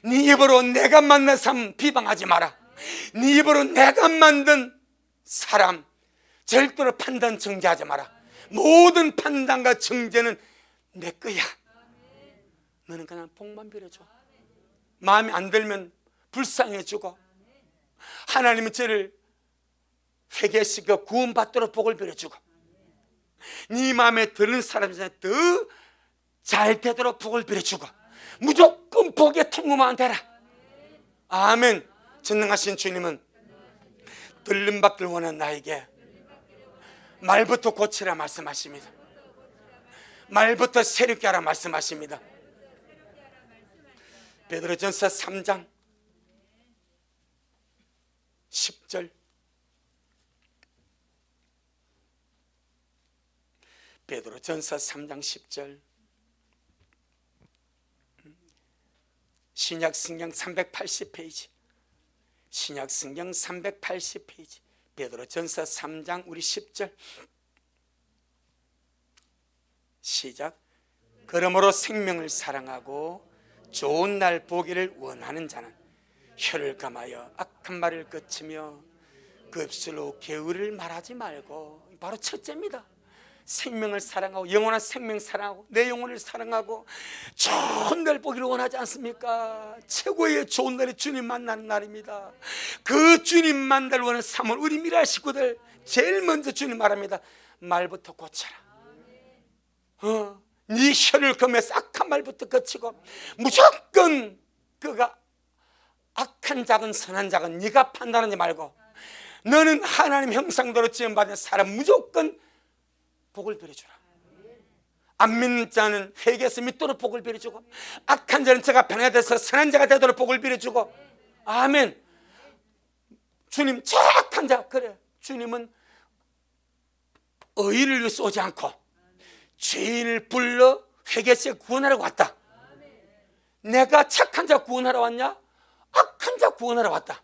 A: 네 입으로 내가 만난 사람 비방하지 마라. 네 입으로 내가 만든 사람 절대로 판단 정죄하지 마라. 모든 판단과 정죄는 내 거야. 너는 그냥 복만 빌어줘. 마음에 안 들면 불쌍해주고 하나님은 저를 회개시켜 구원받도록 복을 빌어주고 네 마음에 드는 사람한테 더 잘 되도록 복을 빌어주고 무조건 복의 통로만 되라. 아멘. 전능하신 주님은 들림받길 원하는 나에게 말부터 고치라 말씀하십니다. 말부터 새롭게 하라 말씀하십니다. 베드로전서 3장 10절. 베드로전서 3장 10절. 신약성경 380페이지. 신약성경 380페이지. 베드로전서 3장 우리 10절. 시작. 그러므로 생명을 사랑하고 좋은 날 보기를 원하는 자는 혀를 감하여 악한 말을 그치며 그 입술로 게으를 말하지 말고. 바로 첫째입니다. 생명을 사랑하고 영원한 생명 사랑하고 내 영혼을 사랑하고 좋은 날 보기를 원하지 않습니까? 최고의 좋은 날이 주님 만나는 날입니다. 그 주님 만나를 원하는 3월 우리 미라 식구들 제일 먼저 주님 말합니다. 말부터 고쳐라. 네 혀를 금해서 악한 말부터 거치고 무조건 그가 악한 작은 선한 작은 네가 판단하지 말고 너는 하나님 형상대로 지음받은 사람 무조건 복을 빌어주라. 안 믿는 자는 회개해서 믿도록 복을 빌어주고 악한 자는 제가 변화돼서 선한 자가 되도록 복을 빌어주고. 아멘. 주님 저 악한 자 그래. 주님은 의인을 위해서 오지 않고 죄인을 불러 회개시켜 구원하러 왔다. 내가 착한 자 구원하러 왔냐? 악한 자 구원하러 왔다.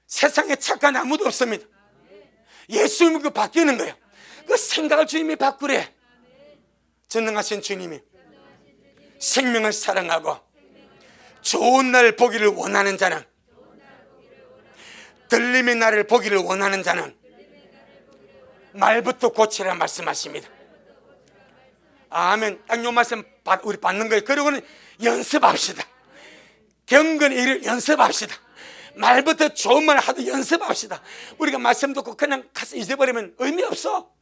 A: 세상에 착한 아무도 없습니다. 예수 믿고 바뀌는 거예요. 그 생각을 주님이 바꾸래. 전능하신 주님이 생명을 사랑하고 좋은 날 보기를 원하는 자는 들림의 날을 보기를 원하는 자는 말부터 고치라 말씀하십니다. 아멘. 딱 요 말씀 우리 받는 거예요. 그리고는 연습합시다. 경건의 일을 연습합시다. 말부터 좋은 말 하도 연습합시다. 우리가 말씀 듣고 그냥 가서 잊어버리면 의미 없어.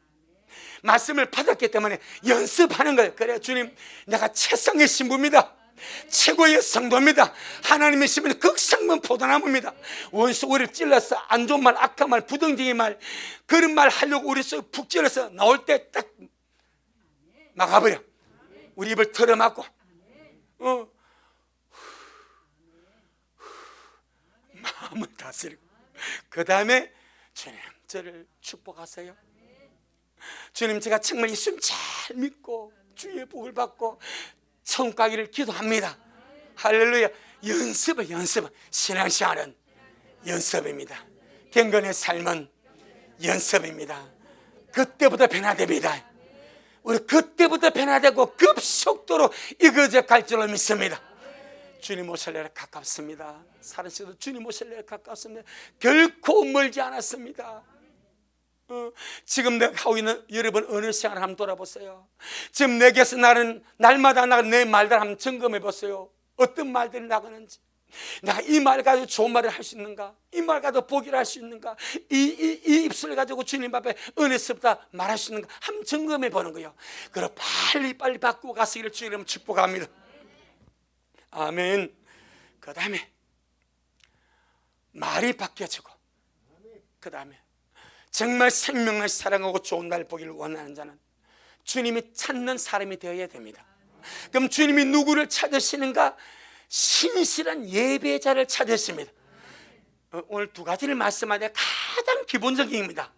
A: 말씀을 받았기 때문에 연습하는 거예요. 그래, 주님, 내가 최상의 신부입니다. 최고의 성도입니다. 하나님의 신부는 극성분 포도나무입니다. 원수 우리를 찔러서 안 좋은 말, 악한 말, 부정적인 말, 그런 말 하려고 우리 속에 푹 찔러서 나올 때 딱 막아버려. 우리 입을 털어막고 마음을 다스리고, 그 다음에 주님, 저를 축복하세요. 주님, 제가 정말 예수님 잘 믿고 주의 복을 받고 천국 가기를 기도합니다. 할렐루야. 연습은 신앙생활은 연습입니다. 경건의 삶은 연습입니다. 그때부터 변화됩니다. 우리 그때부터 변화되고 급속도로 이거져 갈 줄로 믿습니다. 주님 오실 날에 가깝습니다. 사랑스러운 주님 오실 날에 가깝습니다. 결코 멀지 않았습니다. 지금 내가 하고 있는 여러분 어느 생활을 한번 돌아보세요. 지금 내게서 날마다 내 말들 한번 점검해 보세요. 어떤 말들이 나가는지, 내가 이 말 가지고 좋은 말을 할 수 있는가, 이 말 가지고 복이를 할 수 있는가, 이 입술을 가지고 주님 앞에 은혜스럽다 말할 수 있는가 한번 점검해 보는 거예요. 그리고 빨리 바꾸고 가시기를 주님 축복합니다. 아멘. 그 다음에 말이 바뀌어지고, 그 다음에 정말 생명을 사랑하고 좋은 날 보기를 원하는 자는 주님이 찾는 사람이 되어야 됩니다. 그럼 주님이 누구를 찾으시는가? 신실한 예배자를 찾으십니다. 오늘 두 가지를 말씀하는데 가장 기본적입니다.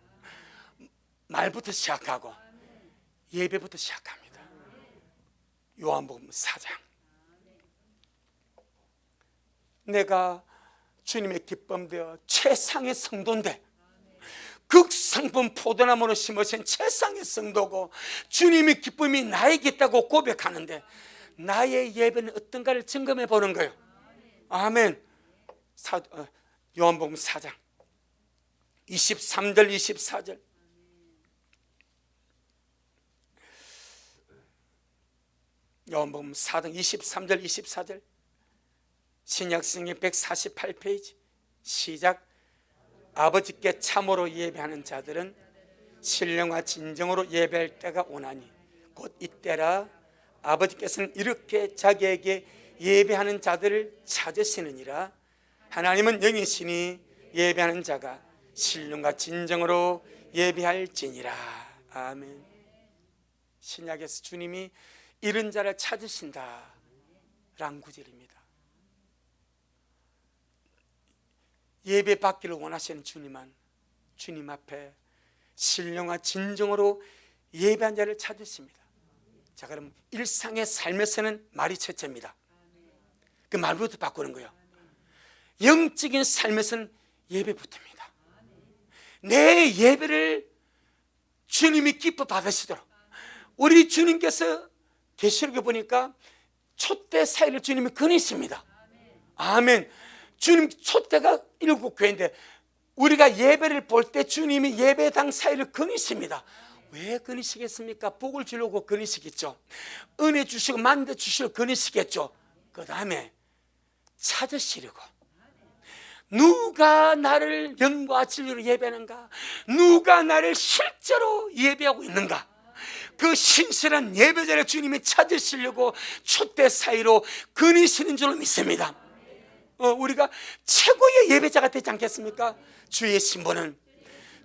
A: 말부터 시작하고 예배부터 시작합니다. 요한복음 4장. 내가 주님의 기쁨되어 최상의 성도인데, 극상품 포도나무로 심으신 최상의 성도고 주님의 기쁨이 나에게 있다고 고백하는데, 나의 예배는 어떤가를 점검해 보는 거예요. 아멘. 요한복음 4장 23절 24절. 요한복음 4장 23절 24절. 신약성경 148페이지. 시작. 아버지께 참으로 예배하는 자들은 신령과 진정으로 예배할 때가 오나니 곧 이때라. 아버지께서는 이렇게 자기에게 예배하는 자들을 찾으시느니라. 하나님은 영이시니 예배하는 자가 신령과 진정으로 예배할지니라. 아멘. 신약에서 주님이 이런 자를 찾으신다 라는 구절입니다. 예배 받기를 원하시는 주님은 주님 앞에 신령과 진정으로 예배한 자를 찾으십니다. 자, 그럼 일상의 삶에서는 말이 첫째입니다. 그 말부터 바꾸는 거예요. 영적인 삶에서는 예배부터입니다. 내 예배를 주님이 기뻐 받으시도록, 우리 주님께서 계시록에 보니까 촛대 사이를 주님이 거니십니다. 아멘. 주님 촛대가 7교회인데 우리가 예배를 볼 때 주님이 예배당 사이를 거니십니다. 왜 거니시겠습니까? 복을 주려고 거니시겠죠. 은혜 주시고 만대 주시려고 거니시겠죠. 그 다음에 찾으시려고, 누가 나를 영과 진리로 예배하는가, 누가 나를 실제로 예배하고 있는가, 그 신실한 예배자를 주님이 찾으시려고 촛대 사이로 거니시는 줄로 믿습니다. 우리가 최고의 예배자가 되지 않겠습니까? 주의 신부는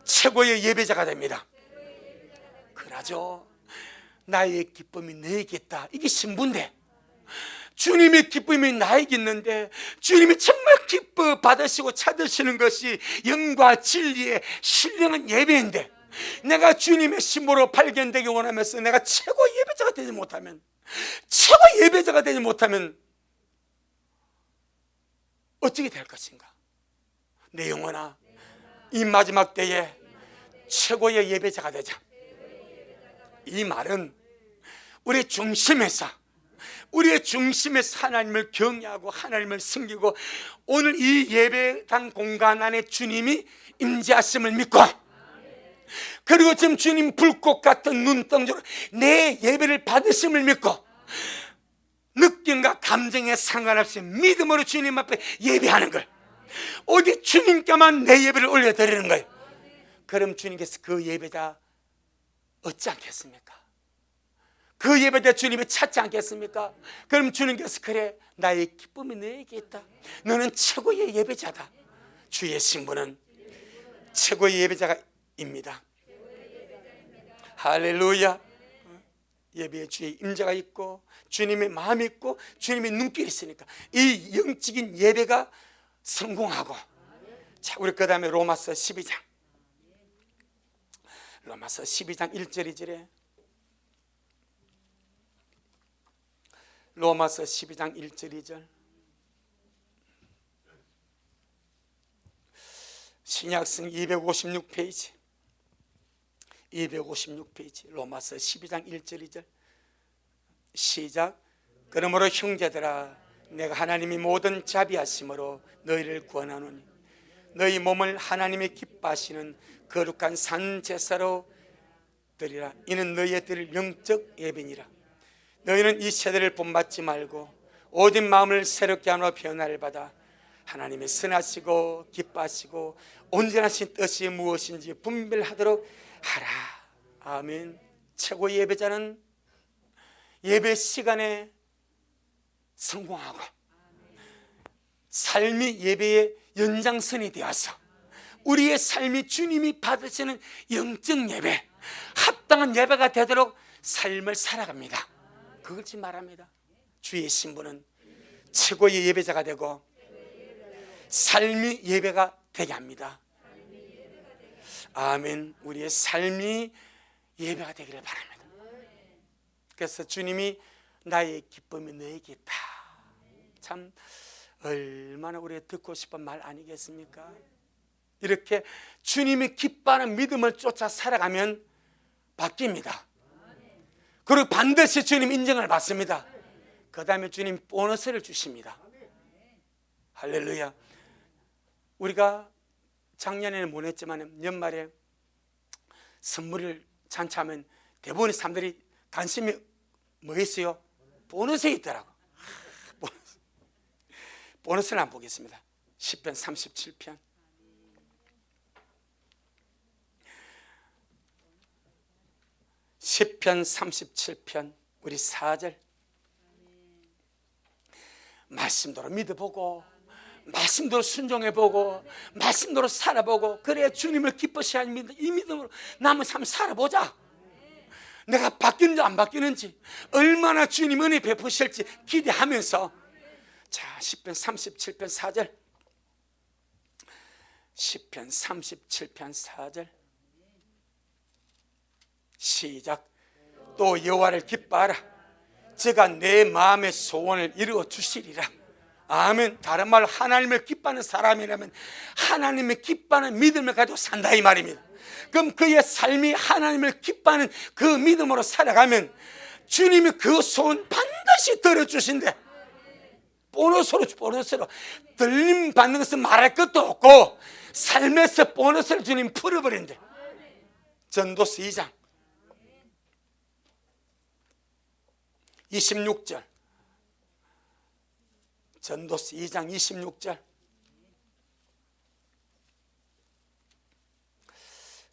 A: 최고의 예배자가 됩니다. 그러죠. 나의 기쁨이 너에게 있다. 이게 신부인데, 주님의 기쁨이 나에게 있는데 주님이 정말 기뻐 받으시고 찾으시는 것이 영과 진리의 신령한 예배인데, 내가 주님의 신부로 발견되기 원하면서 내가 최고 예배자가 되지 못하면, 어떻게 될 것인가? 내 영혼아, 이 마지막 때에 최고의 예배자가 되자. 이 말은 우리의 중심에서 하나님을 경외하고 하나님을 섬기고 오늘 이 예배당 공간 안에 주님이 임재하심을 믿고, 그리고 지금 주님 불꽃 같은 눈동자로 내 예배를 받으심을 믿고, 느낌과 감정에 상관없이 믿음으로 주님 앞에 예배하는 걸, 오직 주님께만 내 예배를 올려드리는 거예요. 그럼 주님께서 그 예배자 얻지 않겠습니까? 그 예배 때 주님이 찾지 않겠습니까? 그럼 주님께서 그래, 나의 기쁨이 너에게 있다. 너는 최고의 예배자다. 주의 신부는 최고의 예배자입니다. 할렐루야. 예배에 주의 임재가 있고 주님의 마음이 있고 주님의 눈길이 있으니까 이 영적인 예배가 성공하고. 자, 우리 그 다음에 로마서 12장 1절 2절에 로마서 12장 1절 2절 신약성 256페이지 로마서 12장 1절 2절 시작. 그러므로 형제들아, 내가 하나님이 모든 자비하심으로 너희를 구원하노니 너희 몸을 하나님이 기뻐하시는 거룩한 산제사로 드리라. 이는 너희의 드릴 영적 예배니라. 너희는 이 세대를 본받지 말고 오직 마음을 새롭게 하므로 변화를 받아 하나님의 선하시고 기뻐하시고 온전하신 뜻이 무엇인지 분별하도록 하라. 아멘. 최고의 예배자는 예배 시간에 성공하고 삶이 예배의 연장선이 되어서 우리의 삶이 주님이 받으시는 영적 예배, 합당한 예배가 되도록 삶을 살아갑니다. 그걸 지금 말합니다. 주의 신부는 최고의 예배자가 되고 삶이 예배가 되게 합니다. 아멘. 우리의 삶이 예배가 되기를 바랍니다. 그래서 주님이 나의 기쁨이 너에게 있다. 참 얼마나 우리가 듣고 싶은 말 아니겠습니까? 이렇게 주님이 기뻐하는 믿음을 쫓아 살아가면 바뀝니다. 그리고 반드시 주님 인정을 받습니다. 그 다음에 주님 보너스를 주십니다. 할렐루야. 우리가 작년에는 못 했지만 연말에 선물을 잔치하면 대부분의 사람들이 관심이 뭐였어요? 보너스에 있더라고. 보너스를 한번 보겠습니다. 시편 37편 시편 37편 우리 4절 말씀대로 믿어보고 말씀대로 순종해보고 말씀대로 살아보고 그래야 주님을 기뻐시 하는 이 믿음으로 남은 삶 살아보자. 내가 바뀌는지 안 바뀌는지 얼마나 주님 은혜 베푸실지 기대하면서. 자, 시편 37편 4절 시편 37편 4절 시작. 또 여호와를 기뻐하라. 제가 내 마음의 소원을 이루어 주시리라. 아멘. 다른 말로 하나님을 기뻐하는 사람이라면 하나님을 기뻐하는 믿음을 가지고 산다 이 말입니다. 그럼 그의 삶이 하나님을 기뻐하는 그 믿음으로 살아가면 주님이 그 소원 반드시 들어주신대. 보너스로 들림 받는 것은 말할 것도 없고 삶에서 보너스를 주님 풀어버린대. 전도서 2장 26절 전도서 2장 26절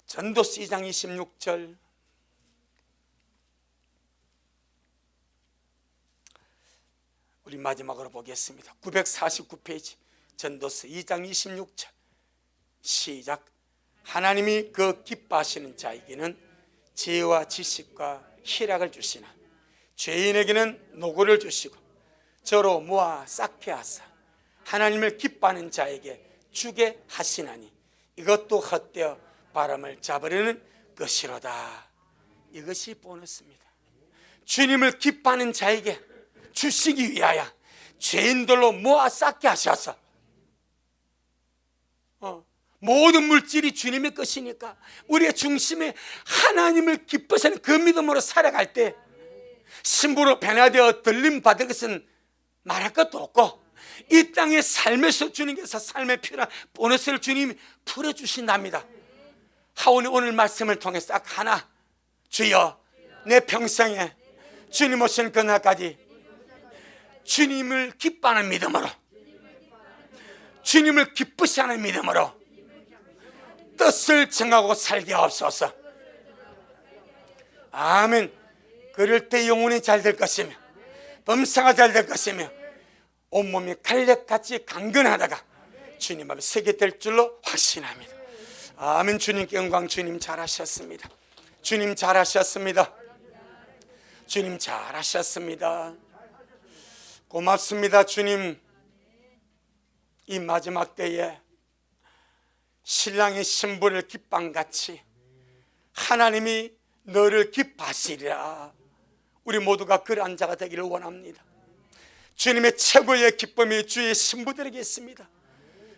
A: 전도서 2장 26절 우리 마지막으로 보겠습니다. 949페이지 전도서 2장 26절 시작. 하나님이 그 기뻐하시는 자에게는 지혜와 지식과 희락을 주시나 죄인에게는 노고를 주시고 저로 모아 쌓게 하사 하나님을 기뻐하는 자에게 주게 하시나니 이것도 헛되어 바람을 잡으려는 것이로다. 이것이 보너스입니다. 주님을 기뻐하는 자에게 주시기 위하여 죄인들로 모아 쌓게 하셔서 모든 물질이 주님의 것이니까 우리의 중심에 하나님을 기뻐하는 그 믿음으로 살아갈 때 신부로 변화되어 들림 받을 것은 말할 것도 없고 이 땅의 삶에서 주님께서 삶에 필요한 보너스를 주님이 풀어주신답니다. 하오니 오늘 말씀을 통해서 딱 하나, 주여 내 평생에 주님 오시는 그날까지 주님을 기뻐하는 믿음으로 주님을 기쁘시하는 믿음으로 뜻을 정하고 살게 하옵소서. 아멘. 그럴 때 영혼이 잘 될 것이며 범사가 잘 될 것이며 온몸이 칼렙같이 강건하다가 주님 앞에 서게 될 줄로 확신합니다. 아멘. 주님께 영광. 주님 잘하셨습니다. 주님 잘하셨습니다. 주님 잘하셨습니다. 고맙습니다. 주님, 이 마지막 때에 신랑이 신부를 기뻐한같이 하나님이 너를 기뻐하시리라. 우리 모두가 그러한 자가 되기를 원합니다. 주님의 최고의 기쁨이 주의 신부들에게 있습니다.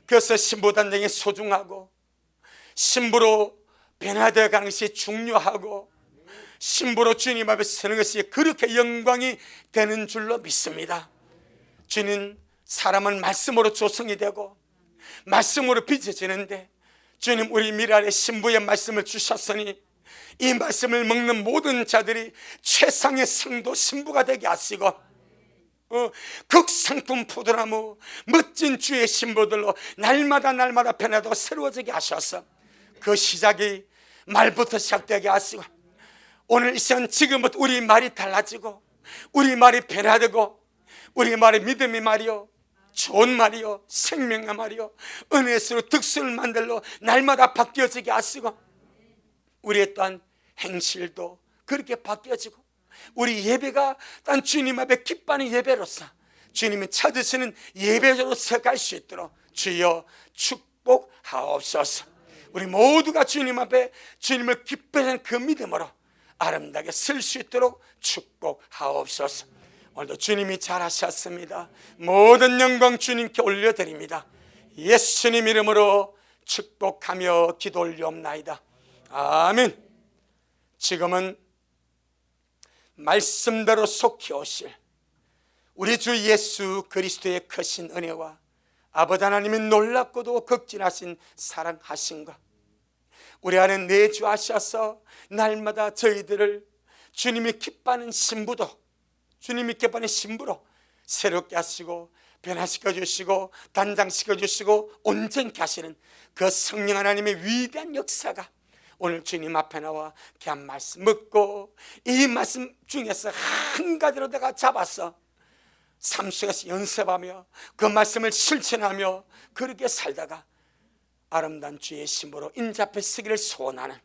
A: 그래서 신부 단장이 소중하고 신부로 변화되어 가는 것이 중요하고 신부로 주님 앞에 서는 것이 그렇게 영광이 되는 줄로 믿습니다. 주님, 사람은 말씀으로 조성이 되고 말씀으로 빚어지는데 주님, 우리 미랄의 신부의 말씀을 주셨으니 이 말씀을 먹는 모든 자들이 최상의 성도 신부가 되게 하시고 극상품 포도나무 멋진 주의 신부들로 날마다 변화되고 새로워지게 하셔서 그 시작이 말부터 시작되게 하시고 오늘 이 시간 지금부터 우리 말이 달라지고 우리 말이 변화되고 우리 말이 믿음의 말이요 좋은 말이요 생명의 말이요 은혜스로 득수를 만들러 날마다 바뀌어지게 하시고 우리의 또한 행실도 그렇게 바뀌어지고 우리 예배가 단 주님 앞에 기뻐하는 예배로서 주님이 찾으시는 예배로서 갈 수 있도록 주여 축복하옵소서. 우리 모두가 주님 앞에 주님을 기뻐하는 그 믿음으로 아름답게 설 수 있도록 축복하옵소서. 오늘도 주님이 잘하셨습니다. 모든 영광 주님께 올려드립니다. 예수님 이름으로 축복하며 기도 올리옵나이다. 아멘. 지금은 말씀대로 속히 오실 우리 주 예수 그리스도의 크신 은혜와 아버지 하나님의 놀랍고도 극진하신 사랑하심과 우리 안에 내주하셔서 날마다 저희들을 주님이 기뻐하는 신부도 주님이 기뻐하는 신부로 새롭게 하시고 변화시켜 주시고 단장시켜 주시고 온전케 하시는 그 성령 하나님의 위대한 역사가 오늘 주님 앞에 나와 귀한 말씀 묻고 이 말씀 중에서 한 가지로 내가 잡아서 삶 속에서 연습하며 그 말씀을 실천하며 그렇게 살다가 아름다운 주의 신부로 인자 앞에 서기를 소원하는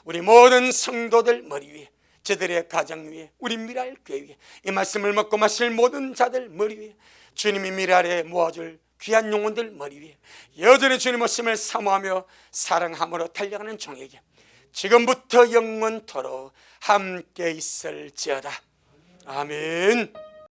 A: 우리 모든 성도들 머리 위에 저들의 가정 위에 우리 미랄 교회 위에 이 말씀을 먹고 마실 모든 자들 머리 위에 주님이 미랄에 모아줄 귀한 영혼들 머리 위에 여전히 주님 오심을 사모하며 사랑함으로 달려가는 종에게 지금부터 영원토록 함께 있을지어다. 아멘.